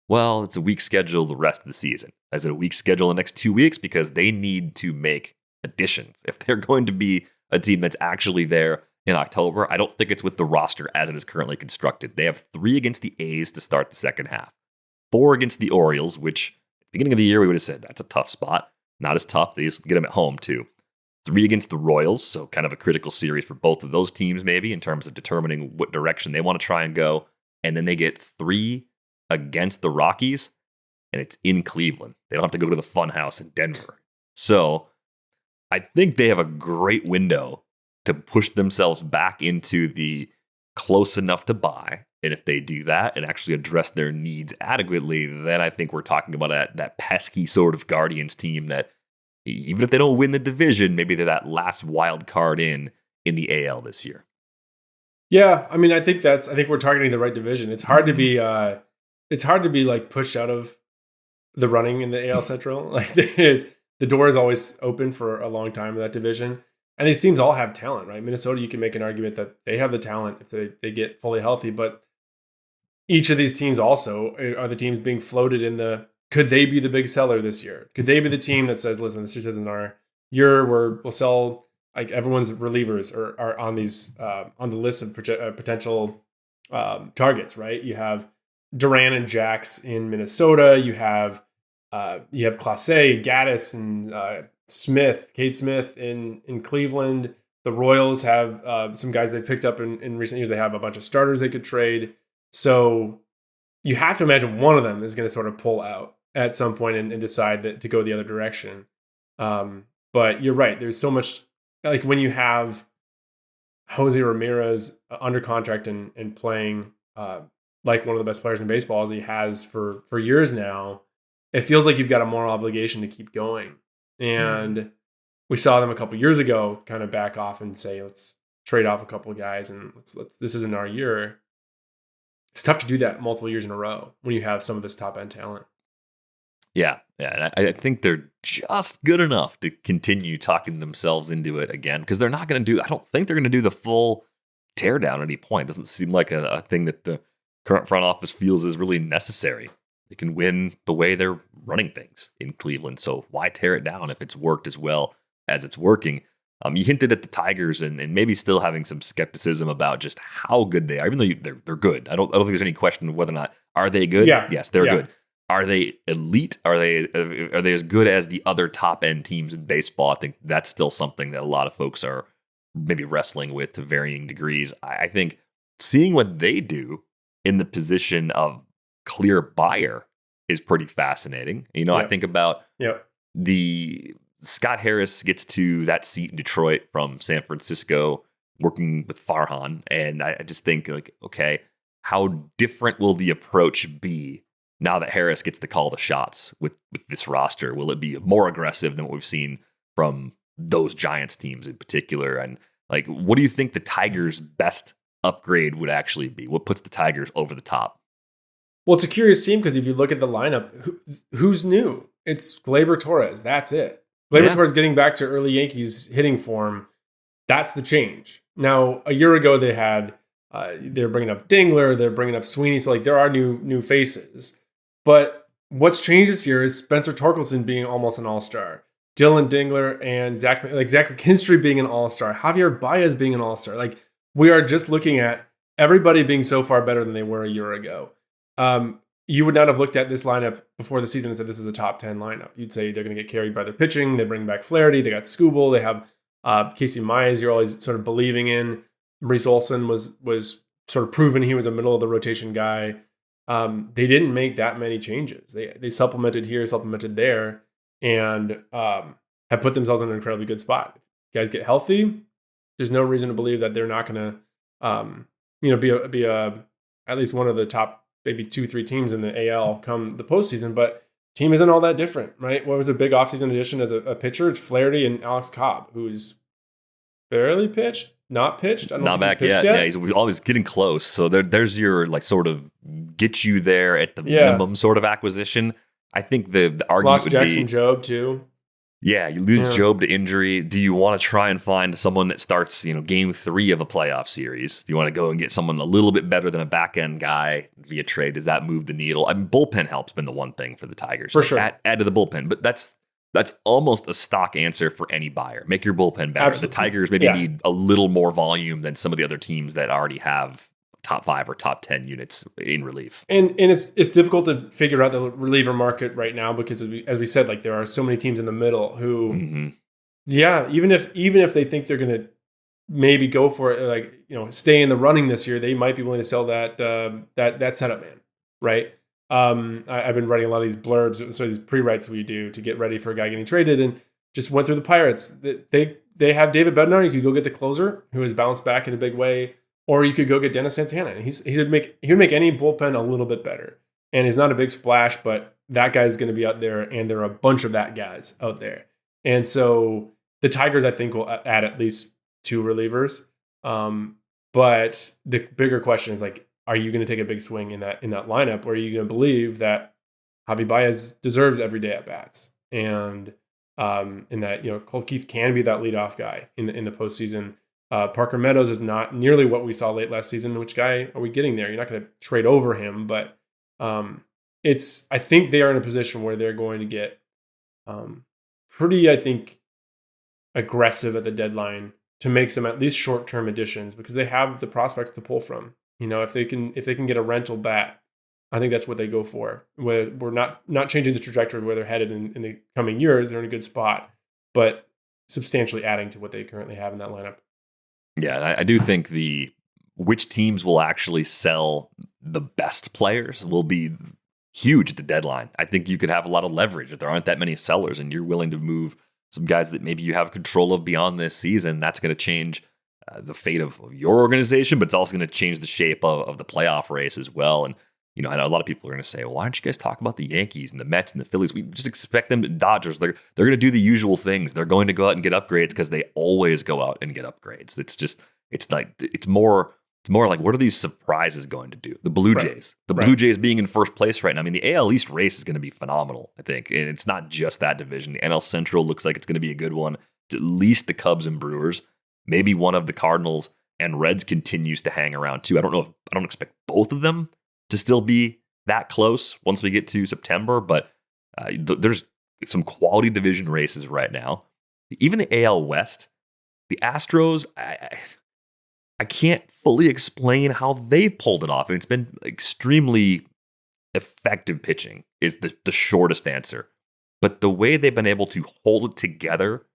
well, it's a weak schedule the rest of the season. Is it a weak schedule the next 2 weeks? Because they need to make additions. If they're going to be a team that's actually there in October, I don't think it's with the roster as it is currently constructed. They have 3 against the A's to start the second half, 4 against the Orioles, which at the beginning of the year we would have said that's a tough spot. Not as tough. They just get them at home too. 3 against the Royals, so kind of a critical series for both of those teams maybe in terms of determining what direction they want to try and go. And then they get 3 against the Rockies, and it's in Cleveland. They don't have to go to the Funhouse in Denver. So I think they have a great window to push themselves back into the close enough to buy. And if they do that and actually address their needs adequately, then I think we're talking about that pesky sort of Guardians team that even if they don't win the division, maybe they're that last wild card in the AL this year. Yeah, I mean, I think we're targeting the right division. It's hard to be like pushed out of the running in the AL Central. Like the door is always open for a long time in that division. And these teams all have talent, right? Minnesota, you can make an argument that they have the talent if they get fully healthy, but each of these teams also are the teams being floated in could they be the big seller this year? Could they be the team that says, listen, this just isn't our year, we'll sell, like everyone's relievers are on these on the list of potential targets, right? You have Duran and Jax in Minnesota. You have Clase, Gaddis, and Cade Smith in Cleveland. The Royals have some guys they've picked up in recent years. They have a bunch of starters they could trade. So you have to imagine one of them is going to sort of pull out at some point and decide to go the other direction. But you're right. There's so much, like when you have Jose Ramirez under contract and playing like one of the best players in baseball as he has for years now, it feels like you've got a moral obligation to keep going. And we saw them a couple years ago kind of back off and say, let's trade off a couple of guys and let's this isn't our year. It's tough to do that multiple years in a row when you have some of this top end talent. Yeah. And I think they're just good enough to continue talking themselves into it again, because they're not going to I don't think they're going to do the full teardown at any point. It doesn't seem like a thing that the current front office feels is really necessary. They can win the way they're running things in Cleveland. So why tear it down if it's worked as well as it's working? You hinted at the Tigers and maybe still having some skepticism about just how good they are, even though they're good. I don't think there's any question of whether or not are they good. Yeah. Yes, they're good. Are they elite? Are they as good as the other top end teams in baseball? I think that's still something that a lot of folks are maybe wrestling with to varying degrees. I think seeing what they do in the position of clear buyer is pretty fascinating. I think about the Scott Harris gets to that seat in Detroit from San Francisco working with Farhan. And I just think like, okay, how different will the approach be now that Harris gets to call the shots with this roster? Will it be more aggressive than what we've seen from those Giants teams in particular? And like, what do you think the Tigers' best upgrade would actually be? What puts the Tigers over the top? Well, it's a curious team because if you look at the lineup, who's new? It's Gleyber Torres. That's it. Gleyber Torres getting back to early Yankees hitting form. That's the change. Now, a year ago, they had they're bringing up Dingler, they're bringing up Sweeney. So like there are new faces. But what's changed this year is Spencer Torkelson being almost an all-star, Dylan Dingler and Zach McKinstry being an all-star, Javier Baez being an all-star. Like we are just looking at everybody being so far better than they were a year ago. You would not have looked at this lineup before the season and said this is a top 10 lineup. You'd say they're going to get carried by their pitching. They bring back Flaherty. They got Skubal. They have Casey Mize. You're always sort of believing in. Maurice Olson was sort of proven he was a middle of the rotation guy. they didn't make that many changes. They supplemented here, supplemented there, and have put themselves in an incredibly good spot. If guys get healthy, there's no reason to believe that they're not going to, be at least one of the top maybe 2-3 teams in the AL come the postseason. But team isn't all that different, right? What was a big offseason addition as a pitcher? It's Flaherty and Alex Cobb, who's barely pitched, not pitched. I don't Not think back he's pitched yet. yet. Yeah, he's always getting close. So there's your like sort of get you there at the minimum sort of acquisition. I think the argument Lost would Jackson be, Jobe too. yeah, you lose Job to injury. Do you want to try and find someone that starts, game 3 of a playoff series? Do you want to go and get someone a little bit better than a back end guy via trade? Does that move the needle? I mean, bullpen help's been the one thing for the Tigers. For sure. Add to the bullpen, but that's almost a stock answer for any buyer. Make your bullpen better. Absolutely. The Tigers maybe need a little more volume than some of the other teams that already have top 5 or top 10 units in relief. And it's difficult to figure out the reliever market right now because as we said, like there are so many teams in the middle who, even if they think they're going to maybe go for it, like, stay in the running this year, they might be willing to sell that setup man, right? I've been writing a lot of these blurbs, so these pre-writes we do to get ready for a guy getting traded, and just went through the Pirates. They have David Bednar. You could go get the closer who has bounced back in a big way. Or you could go get Dennis Santana, and he would make any bullpen a little bit better. And he's not a big splash, but that guy's going to be out there, and there are a bunch of that guys out there. And so the Tigers, I think, will add at least 2 relievers. But the bigger question is like, are you going to take a big swing in that lineup, or are you going to believe that Javi Baez deserves every day at bats, and in that Colt Keith can be that leadoff guy in the postseason. Parker Meadows is not nearly what we saw late last season. Which guy are we getting there? You're not going to trade over him, but I think they are in a position where they're going to get pretty, I think, aggressive at the deadline to make some at least short-term additions because they have the prospects to pull from. If they can get a rental bat, I think that's what they go for. We're not changing the trajectory of where they're headed in the coming years. They're in a good spot, but substantially adding to what they currently have in that lineup. Yeah, I do think which teams will actually sell the best players will be huge at the deadline. I think you could have a lot of leverage if there aren't that many sellers and you're willing to move some guys that maybe you have control of beyond this season. That's going to change the fate of your organization, but it's also going to change the shape of the playoff race as well. And I know a lot of people are going to say, well, why don't you guys talk about the Yankees and the Mets and the Phillies? We just expect them to Dodgers. They're going to do the usual things. They're going to go out and get upgrades because they always go out and get upgrades. It's more like, what are these surprises going to do? The Blue Jays. Blue Jays being in first place right now. I mean, the AL East race is going to be phenomenal, I think. And it's not just that division. The NL Central looks like it's going to be a good one. It's at least the Cubs and Brewers. Maybe one of the Cardinals and Reds continues to hang around too. I don't expect both of them to still be that close once we get to September, but there's some quality division races right now. Even the AL West, the Astros, I can't fully explain how they've pulled it off. And it's been extremely effective pitching is the shortest answer. But the way they've been able to hold it together,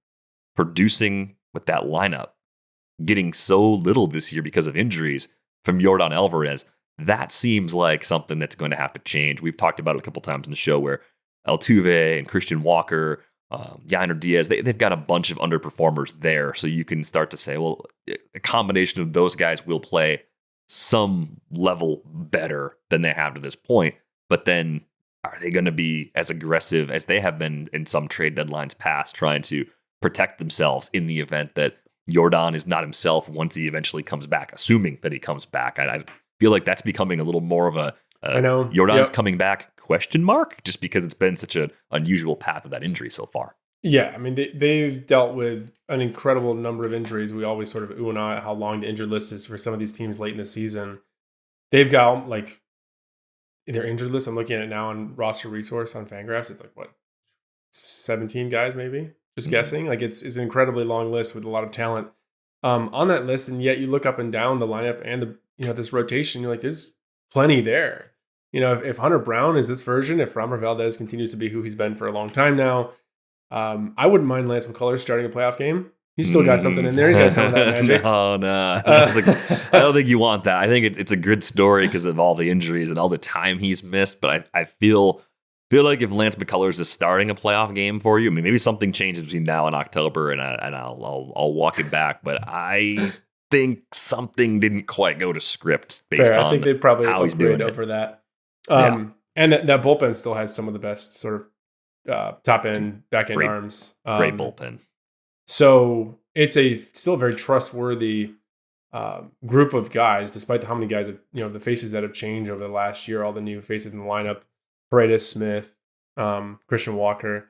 producing with that lineup, getting so little this year because of injuries from Yordan Alvarez, that seems like something that's going to have to change. We've talked about it a couple times in the show where Altuve and Christian Walker, Yainer Diaz, they've got a bunch of underperformers there. So you can start to say, well, a combination of those guys will play some level better than they have to this point. But then are they going to be as aggressive as they have been in some trade deadlines past, trying to protect themselves in the event that Yordan is not himself once he eventually comes back, assuming that he comes back? I feel like that's becoming a little more of a Yordan's coming back question mark, just because it's been such an unusual path of that injury so far. Yeah, I mean, they've dealt with an incredible number of injuries. We always sort of ooh and ah at how long the injured list is for some of these teams late in the season. They've got like their injured list. I'm looking at it now on Roster Resource on FanGraphs. It's like, what, 17 guys maybe? Just guessing. Like it's an incredibly long list with a lot of talent on that list, and yet you look up and down the lineup and the this rotation, you're like, there's plenty there. If Hunter Brown is this version, if Framber Valdez continues to be who he's been for a long time now, I wouldn't mind Lance McCullers starting a playoff game. He's still got something in there. He's got some of that magic. No. I don't think you want that. I think it's a good story because of all the injuries and all the time he's missed. But I feel like if Lance McCullers is starting a playoff game for you, I mean, maybe something changes between now and October, and I'll walk it back. But I think something didn't quite go to script based on I think they probably how he's doing over it. that. And that bullpen still has some of the best sort of top end, back end arms. Great bullpen. So it's still a very trustworthy group of guys, despite how many guys the faces that have changed over the last year, all the new faces in the lineup, Paredes, Smith, Christian Walker.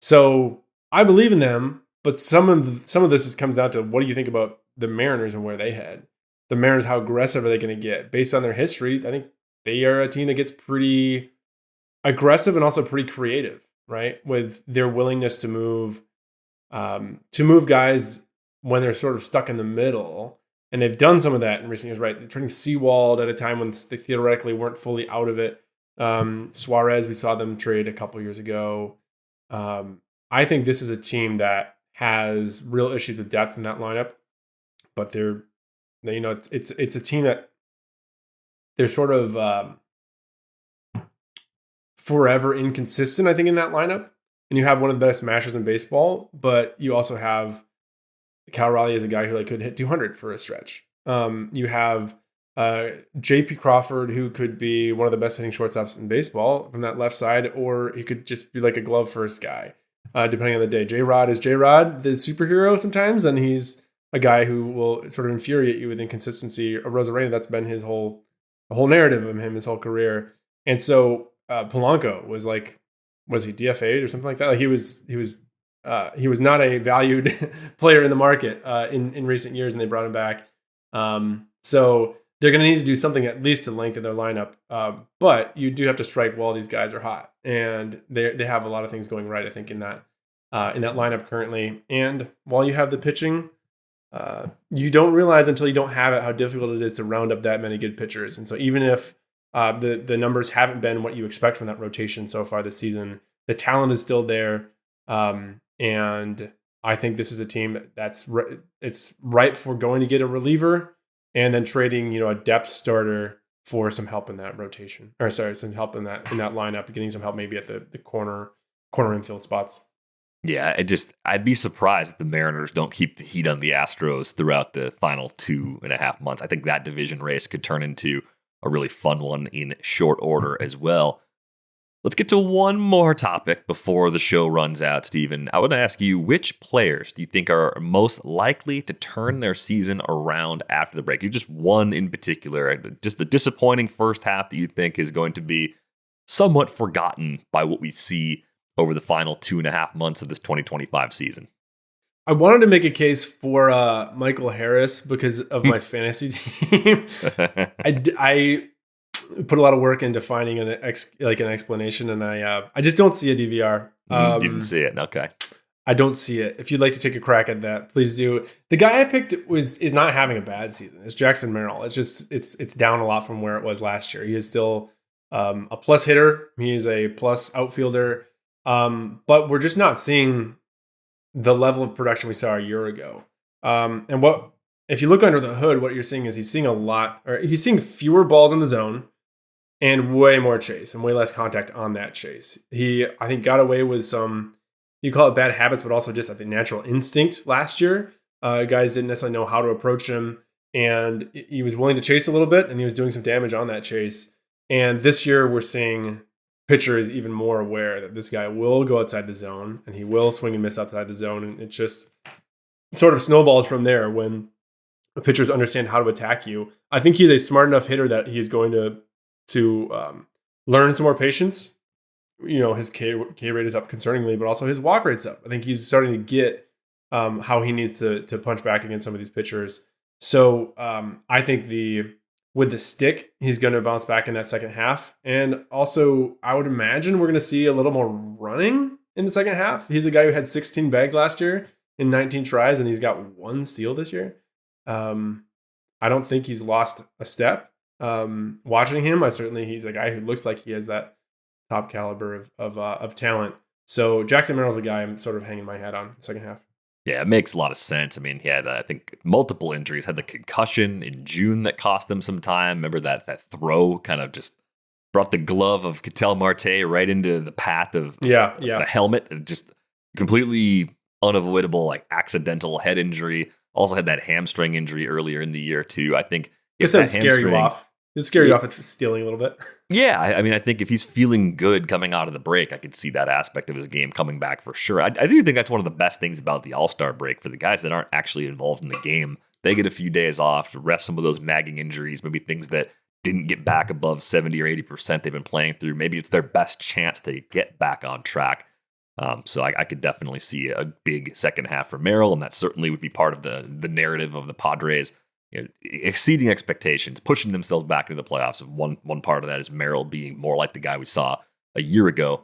So I believe in them, but some of this comes down to what do you think about the Mariners and where they head? The Mariners, how aggressive are they going to get? Based on their history, I think they are a team that gets pretty aggressive and also pretty creative, right? With their willingness to move guys when they're sort of stuck in the middle. And they've done some of that in recent years, right? They're turning Seawald at a time when they theoretically weren't fully out of it. Suarez, we saw them trade a couple years ago. I think this is a team that has real issues with depth in that lineup, but it's a team that they're sort of forever inconsistent, I think, in that lineup. And you have one of the best smashers in baseball, but you also have Cal Raleigh as a guy who could hit 200 for a stretch. You have J.P. Crawford, who could be one of the best hitting shortstops in baseball from that left side, or he could just be like a glove first guy, depending on the day. J-Rod is J-Rod, the superhero sometimes, and he's a guy who will sort of infuriate you with inconsistency. Rosarena, that's been the whole narrative of him his whole career. And so Polanco was he DFA'd or something like that? Like he was not a valued player in the market in recent years, and they brought him back. So they're going to need to do something at least to lengthen their lineup. But you do have to strike while these guys are hot, and they have a lot of things going right, I think, in that lineup currently. And while you have the pitching, you don't realize until you don't have it how difficult it is to round up that many good pitchers. And so even if the numbers haven't been what you expect from that rotation so far this season, the talent is still there. And I think this is a team it's ripe for going to get a reliever and then trading, a depth starter for some help in that rotation, or some help in that lineup, getting some help maybe at the corner infield spots. Yeah, I'd be surprised if the Mariners don't keep the heat on the Astros throughout the final 2.5 months. I think that division race could turn into a really fun one in short order as well. Let's get to one more topic before the show runs out, Stephen. I want to ask you, which players do you think are most likely to turn their season around after the break? You just one in particular, just the disappointing first half that you think is going to be somewhat forgotten by what we see over the final 2.5 months of this 2025 season. I wanted to make a case for Michael Harris because of my fantasy team. I put a lot of work into finding an explanation, and I just don't see a DVR. You didn't see it, okay? I don't see it. If you'd like to take a crack at that, please do. The guy I picked is not having a bad season. It's Jackson Merrill. It's just it's down a lot from where it was last year. He is still a plus hitter. He is a plus outfielder, but we're just not seeing the level of production we saw a year ago. And if you look under the hood, what you're seeing is he's seeing fewer balls in the zone and way more chase and way less contact on that chase. He, I think, got away with some, you call it bad habits, but also just, I think, natural instinct last year. Guys didn't necessarily know how to approach him, and he was willing to chase a little bit, and he was doing some damage on that chase. And this year we're seeing pitcher is even more aware that this guy will go outside the zone and he will swing and miss outside the zone. And it just sort of snowballs from there when the pitchers understand how to attack you. I think he's a smart enough hitter that he's going to learn some more patience. His K rate is up concerningly, but also his walk rate's up. I think he's starting to get how he needs to punch back against some of these pitchers. So I think with the stick, he's going to bounce back in that second half. And also, I would imagine we're going to see a little more running in the second half. He's a guy who had 16 bags last year in 19 tries, and he's got 1 steal this year. I don't think he's lost a step. Watching him, he's a guy who looks like he has that top caliber of talent. So Jackson Merrill's a guy I'm sort of hanging my hat on second half. Yeah, it makes a lot of sense. I mean, he had, I think, multiple injuries. Had the concussion in June that cost him some time. Remember that throw kind of just brought the glove of Ketel Marte right into the path of the helmet. And just completely unavoidable, like accidental head injury. Also had that hamstring injury earlier in the year too. I think if that scare you off. It'll scare you off at stealing a little bit. Yeah, I mean, I think if he's feeling good coming out of the break, I could see that aspect of his game coming back for sure. I do think that's one of the best things about the All-Star break for the guys that aren't actually involved in the game. They get a few days off to rest some of those nagging injuries, maybe things that didn't get back above 70 or 80% they've been playing through. Maybe it's their best chance to get back on track. So I could definitely see a big second half for Merrill, and that certainly would be part of the narrative of the Padres. Exceeding expectations, pushing themselves back into the playoffs. One part of that is Merrill being more like the guy we saw a year ago.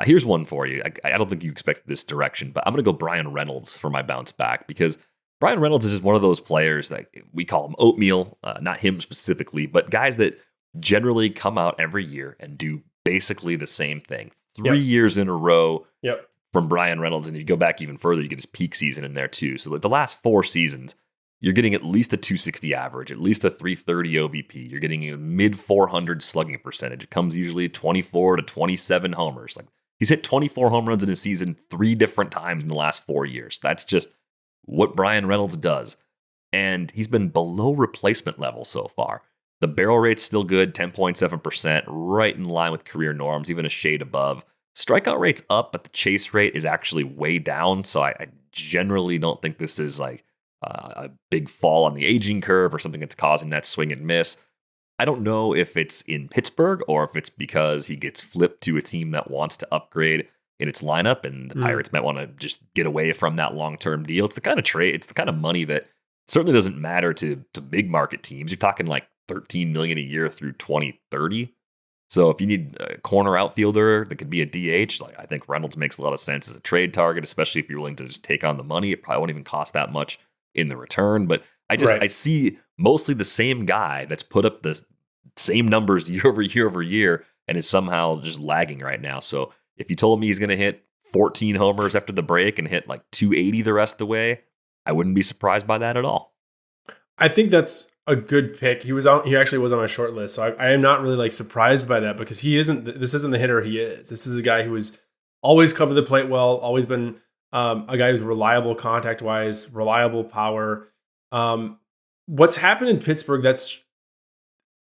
Here's one for you. I don't think you expected this direction, but I'm going to go Brian Reynolds for my bounce back, because Brian Reynolds is just one of those players that we call him oatmeal, not him specifically, but guys that generally come out every year and do basically the same thing. 3 years in a row from Brian Reynolds. And if you go back even further, you get his peak season in there too. So the last 4 seasons, you're getting at least a 260 average, at least a 330 OBP. You're getting a mid 400 slugging percentage. It comes usually 24 to 27 homers. Like, he's hit 24 home runs in a season 3 different times in the last 4 years. That's just what Brian Reynolds does. And he's been below replacement level so far. The barrel rate's still good, 10.7%, right in line with career norms, even a shade above. Strikeout rate's up, but the chase rate is actually way down. So I generally don't think this is like a big fall on the aging curve or something that's causing that swing and miss. I don't know if it's in Pittsburgh or if it's because he gets flipped to a team that wants to upgrade in its lineup, and the Pirates might want to just get away from that long-term deal. It's the kind of trade, it's the kind of money that certainly doesn't matter to big market teams. You're talking like $13 million a year through 2030. So if you need a corner outfielder that could be a DH, like, I think Reynolds makes a lot of sense as a trade target, especially if you're willing to just take on the money. It probably won't even cost that much in the return. But I see mostly the same guy that's put up the same numbers year over year and is somehow just lagging right now. So if you told me he's going to hit 14 homers after the break and hit like 280 the rest of the way, I wouldn't be surprised by that at all. I think that's a good pick. He actually was on my short list. So I am not really like surprised by that, because this isn't the hitter he is. This is a guy who has always covered the plate well, always been a guy who's reliable contact wise, reliable power. What's happened in Pittsburgh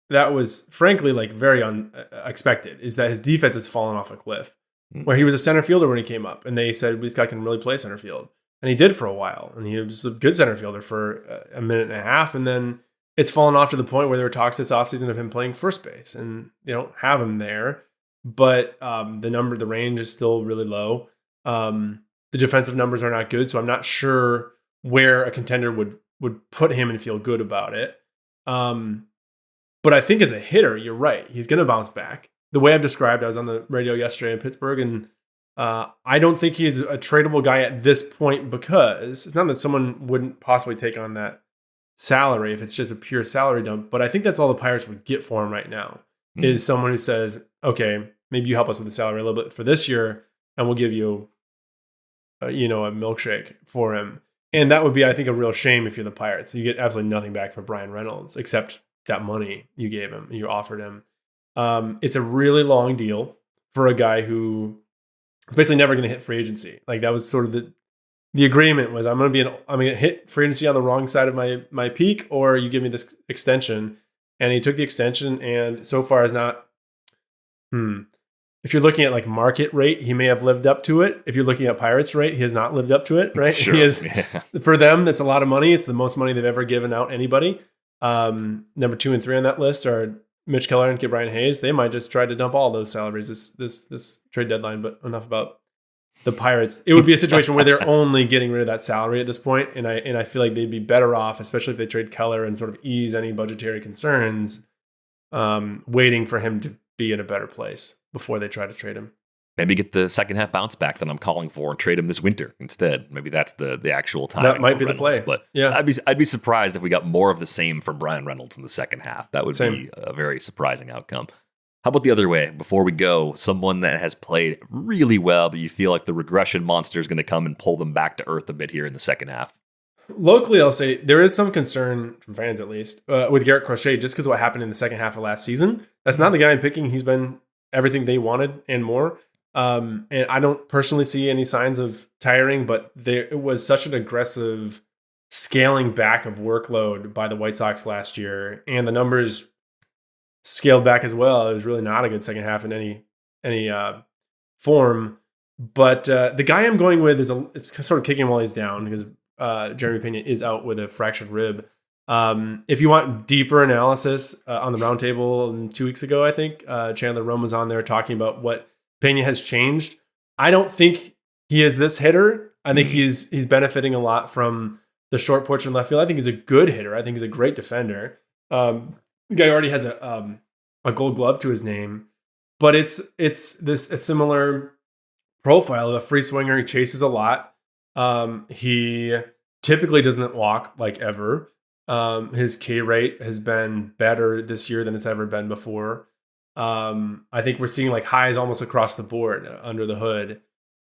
that was frankly like very unexpected is that his defense has fallen off a cliff. Where he was a center fielder when he came up, and they said, this guy can really play center field. And he did for a while, and he was a good center fielder for a minute and a half, and then it's fallen off to the point where there were talks this offseason of him playing first base, and they don't have him there. But the range is still really low. The defensive numbers are not good, so I'm not sure where a contender would put him and feel good about it. But I think as a hitter, you're right. He's going to bounce back. The way I've described, I was on the radio yesterday in Pittsburgh, and I don't think he's a tradable guy at this point, because it's not that someone wouldn't possibly take on that salary if it's just a pure salary dump. But I think that's all the Pirates would get for him right now, is someone who says, okay, maybe you help us with the salary a little bit for this year, and we'll give you a milkshake for him. And that would be, I think, a real shame if you're the Pirates. You get absolutely nothing back for Brian Reynolds except that money you gave him, you offered him. It's a really long deal for a guy who is basically never going to hit free agency. Like, that was sort of the agreement was, I'm going to hit free agency on the wrong side of my peak, or you give me this extension. And he took the extension, and so far has not. If you're looking at like market rate, he may have lived up to it. If you're looking at Pirates rate, he has not lived up to it, right? Sure. He is, for them, that's a lot of money. It's the most money they've ever given out anybody. Number 2 and 3 on that list are Mitch Keller and Brian Hayes. They might just try to dump all those salaries this trade deadline, but enough about the Pirates. It would be a situation where they're only getting rid of that salary at this point, and I feel like they'd be better off, especially if they trade Keller and sort of ease any budgetary concerns, waiting for him to be in a better place before they try to trade him. Maybe get the second half bounce back that I'm calling for and trade him this winter instead. Maybe that's the actual time. That might be Reynolds. the play. But yeah, I'd be surprised if we got more of the same from Brian Reynolds in the second half. That would be a very surprising outcome. How about the other way? Before we go, someone that has played really well, but you feel like the regression monster is going to come and pull them back to earth a bit here in the second half. Locally, I'll say there is some concern from fans, at least, with Garrett Crochet, just because of what happened in the second half of last season. That's not the guy I'm picking. He's been everything they wanted and more. And I don't personally see any signs of tiring, but it was such an aggressive scaling back of workload by the White Sox last year, and the numbers scaled back as well. It was really not a good second half in any form. But the guy I'm going with it's sort of kicking him while he's down because Jeremy Pena is out with a fractured rib. If you want deeper analysis on the roundtable 2 weeks ago, I think Chandler Rome was on there talking about what Pena has changed. I don't think he is this hitter. I think he's benefiting a lot from the short porch in left field. I think he's a good hitter. I think he's a great defender. The guy already has a Gold Glove to his name, but it's a similar profile of a free swinger. He chases a lot. He typically doesn't walk like ever. His K rate has been better this year than it's ever been before. I think we're seeing like highs almost across the board under the hood.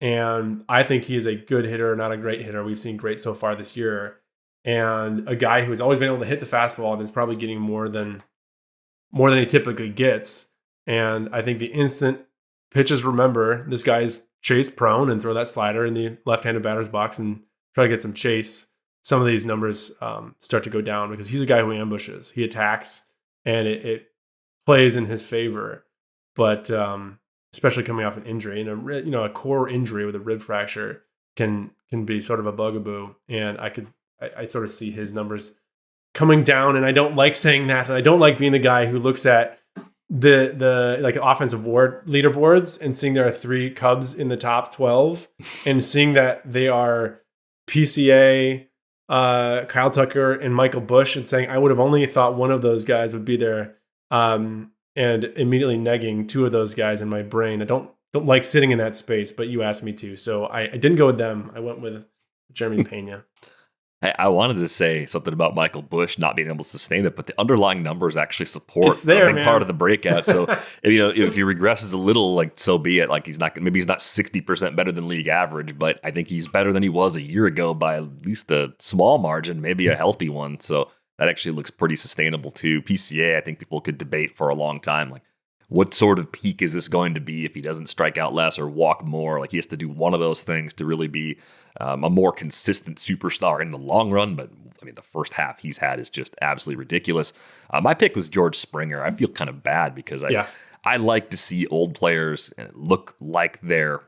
And I think he is a good hitter, not a great hitter. We've seen great so far this year. And a guy who's always been able to hit the fastball and is probably getting more than he typically gets. And I think the instant pitches remember this guy's chase prone and throw that slider in the left-handed batter's box and try to get some chase, some of these numbers start to go down because he's a guy who ambushes. He attacks, and it plays in his favor. But especially coming off an injury, and a core injury with a rib fracture can be sort of a bugaboo. And I sort of see his numbers coming down, and I don't like saying that, and I don't like being the guy who looks at the like offensive WAR leaderboards and seeing there are 3 Cubs in the top 12 and seeing that they are PCA, Kyle Tucker, and Michael Busch, and saying I would have only thought one of those guys would be there, and immediately negging 2 of those guys in my brain. I don't like sitting in that space, but you asked me to, so I didn't go with them. I went with Jeremy Pena. I wanted to say something about Michael Busch not being able to sustain it, but the underlying numbers actually support a big part of the breakout. So if he regresses a little, like so be it. Like he's not 60% better than league average, but I think he's better than he was a year ago by at least a small margin, maybe a healthy one. So that actually looks pretty sustainable too. PCA, I think people could debate for a long time, like what sort of peak is this going to be if he doesn't strike out less or walk more? Like he has to do one of those things to really be a more consistent superstar in the long run. But I mean, the first half he's had is just absolutely ridiculous. My pick was George Springer. I feel kind of bad because I like to see old players look like they're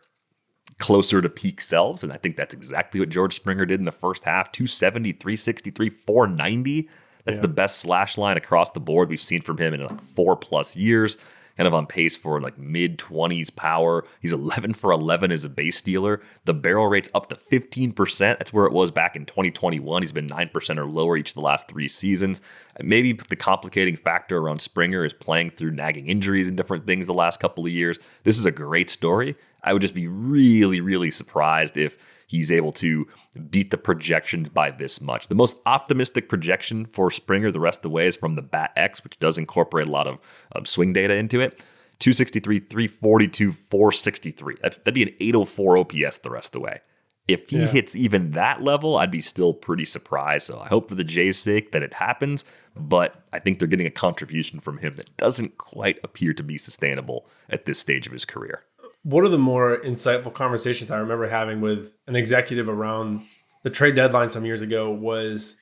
closer to peak selves. And I think that's exactly what George Springer did in the first half. 270, 363, 490. That's the best slash line across the board we've seen from him in like 4+ years. Kind of on pace for like mid-20s power. He's 11 for 11 as a base stealer. The barrel rate's up to 15%. That's where it was back in 2021. He's been 9% or lower each of the last 3 seasons. Maybe the complicating factor around Springer is playing through nagging injuries and different things the last couple of years. This is a great story. I would just be really, really surprised if he's able to beat the projections by this much. The most optimistic projection for Springer the rest of the way is from the BAT-X, which does incorporate a lot of swing data into it. 263, 342, 463. That'd be an 804 OPS the rest of the way. If he hits even that level, I'd be still pretty surprised. So I hope for the Jays' sake that it happens, but I think they're getting a contribution from him that doesn't quite appear to be sustainable at this stage of his career. One of the more insightful conversations I remember having with an executive around the trade deadline some years ago was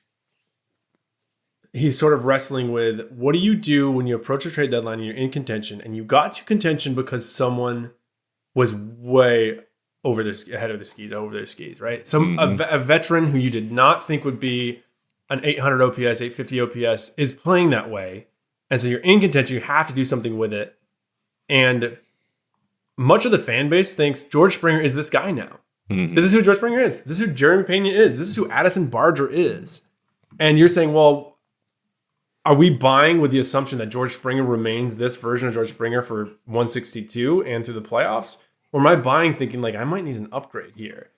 he's sort of wrestling with what do you do when you approach a trade deadline and you're in contention, and you got to contention because someone was way over their skis, right? A veteran who you did not think would be an 800 OPS, 850 OPS is playing that way. And so you're in contention, you have to do something with it. And much of the fan base thinks George Springer is this guy now. Mm-hmm. This is who George Springer is. This is who Jeremy Pena is. This is who Addison Barger is. And you're saying, well, are we buying with the assumption that George Springer remains this version of George Springer for 162 and through the playoffs? Or am I buying thinking like I might need an upgrade here,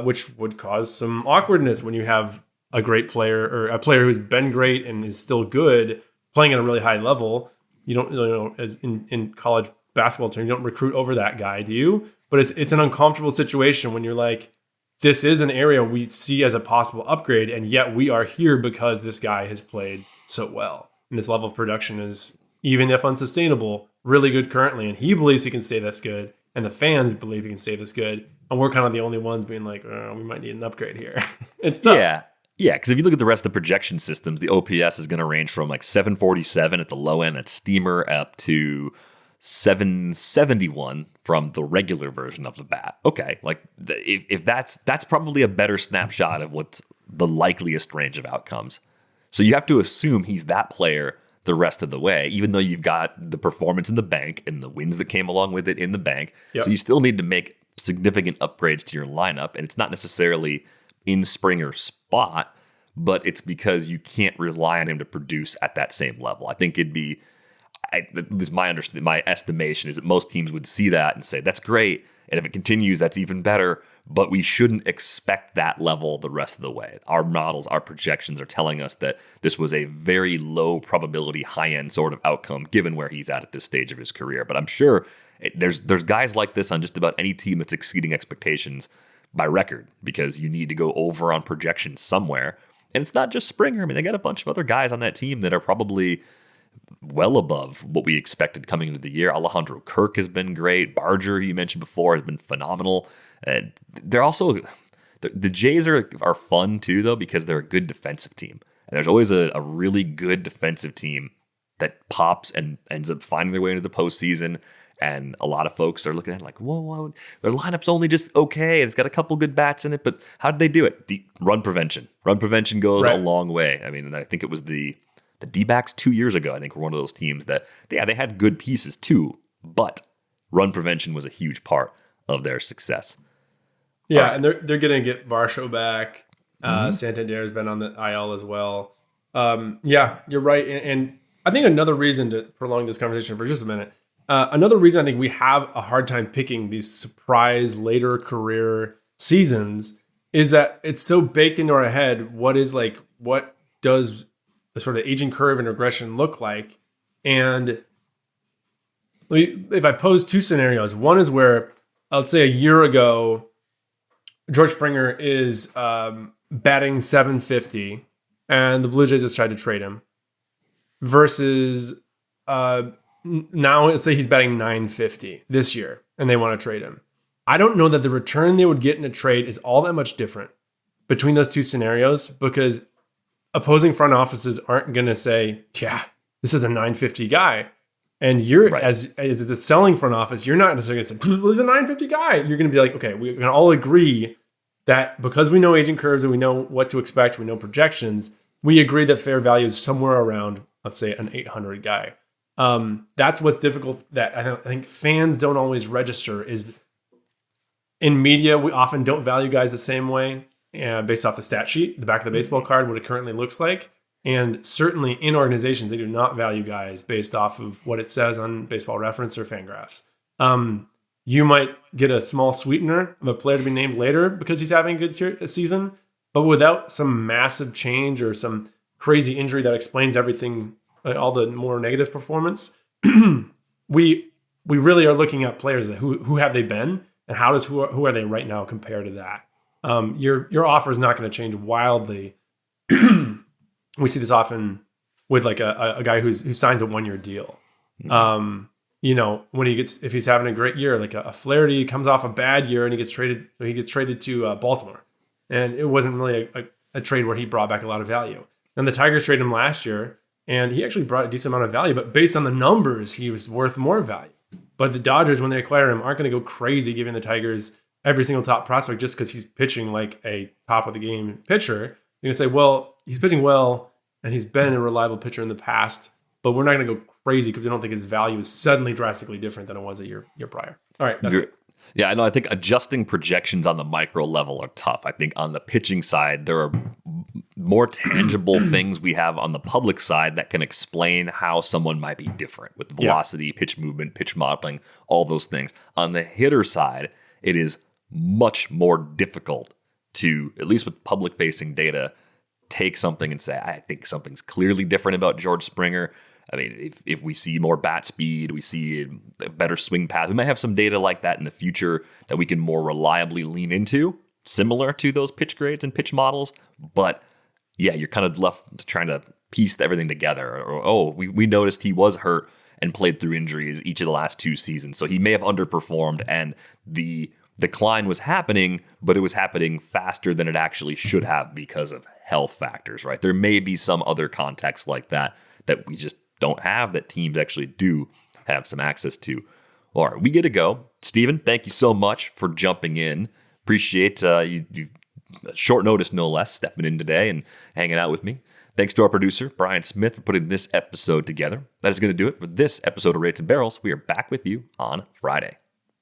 which would cause some awkwardness when you have a great player or a player who's been great and is still good playing at a really high level. You don't, as in college basketball term, you don't recruit over that guy, do you? But it's an uncomfortable situation when you're like, this is an area we see as a possible upgrade, and yet we are here because this guy has played so well. And this level of production is, even if unsustainable, really good currently. And he believes he can stay this good, and the fans believe he can stay this good. And we're kind of the only ones being like, oh, we might need an upgrade here. It's tough. Yeah, because if you look at the rest of the projection systems, the OPS is going to range from like 747 at the low end, that's steamer, up to 771 from the regular version of the bat. Okay, like if that's probably a better snapshot of what's the likeliest range of outcomes. So you have to assume he's that player the rest of the way, even though you've got the performance in the bank and the wins that came along with it in the bank. Yep. So you still need to make significant upgrades to your lineup, and it's not necessarily in Springer's spot, but it's because you can't rely on him to produce at that same level. I think it'd be, this is my estimation is that most teams would see that and say, that's great, and if it continues, that's even better, but we shouldn't expect that level the rest of the way. Our models, our projections are telling us that this was a very low probability, high-end sort of outcome given where he's at this stage of his career. But I'm sure there's guys like this on just about any team that's exceeding expectations by record, because you need to go over on projections somewhere. And it's not just Springer. I mean, they got a bunch of other guys on that team that are probably well above what we expected coming into the year. Alejandro Kirk has been great. Barger, you mentioned before, has been phenomenal. And they're also, the Jays are fun too, though, because they're a good defensive team. And there's always a really good defensive team that pops and ends up finding their way into the postseason. And a lot of folks are looking at it like, whoa, their lineup's only just okay. It's got a couple good bats in it, but how did they do it? Run prevention. Run prevention goes a long way. I mean, I think it was the D-backs 2 years ago, I think, were one of those teams that, they had good pieces too, but run prevention was a huge part of their success. Yeah, right. And they're going to get Varsho back. Santander's been on the IL as well. Yeah, you're right. And I think another reason to prolong this conversation for just a minute, another reason I think we have a hard time picking these surprise later career seasons is that it's so baked into our head. What does the sort of aging curve and regression look like? And if I pose two scenarios, one is where, let's say a year ago, George Springer is batting 750 and the Blue Jays just tried to trade him, versus now let's say he's batting 950 this year and they want to trade him. I don't know that the return they would get in a trade is all that much different between those two scenarios, because opposing front offices aren't going to say, yeah, this is a 950 guy. And you're, right, as the selling front office, you're not necessarily going to say, well, there's a 950 guy. You're going to be like, okay, we're going to all agree that because we know aging curves and we know what to expect, we know projections, we agree that fair value is somewhere around, let's say, an 800 guy. That's what's difficult, that I think fans don't always register, is in media, we often don't value guys the same way based off the stat sheet, the back of the baseball card, what it currently looks like. And certainly in organizations, they do not value guys based off of what it says on Baseball Reference or FanGraphs. You might get a small sweetener of a player to be named later because he's having a good season, but without some massive change or some crazy injury that explains everything, all the more negative performance, we really are looking at players that who have they been, and who are they right now compared to that. Your offer is not going to change wildly. We see this often with like a guy who signs a 1-year deal. When if he's having a great year, like a Flaherty comes off a bad year and he gets traded to Baltimore, and it wasn't really a trade where he brought back a lot of value. And the Tigers traded him last year, and he actually brought a decent amount of value, but based on the numbers, he was worth more value. But the Dodgers, when they acquire him, aren't going to go crazy giving the Tigers every single top prospect just because he's pitching like a top of the game pitcher. They're going to say, well, he's pitching well, and he's been a reliable pitcher in the past, but we're not going to go crazy because we don't think his value is suddenly drastically different than it was a year prior. All right, that's it. Yeah, I know. I think adjusting projections on the micro level are tough. I think on the pitching side, there are more tangible things we have on the public side that can explain how someone might be different with velocity, pitch movement, pitch modeling, all those things. On the hitter side, it is much more difficult to, at least with public-facing data, take something and say, I think something's clearly different about George Springer. I mean, if we see more bat speed, we see a better swing path, we might have some data like that in the future that we can more reliably lean into, similar to those pitch grades and pitch models. But yeah, you're kind of left trying to piece everything together. Or, we noticed he was hurt and played through injuries each of the last 2 seasons. So he may have underperformed, and the decline was happening, but it was happening faster than it actually should have because of health factors, right? There may be some other context like that we just don't have, that teams actually do have some access to. All right, we get to go. Stephen, thank you so much for jumping in. Appreciate you short notice, no less, stepping in today and hanging out with me. Thanks to our producer, Brian Smith, for putting this episode together. That is going to do it for this episode of Rates and Barrels. We are back with you on Friday.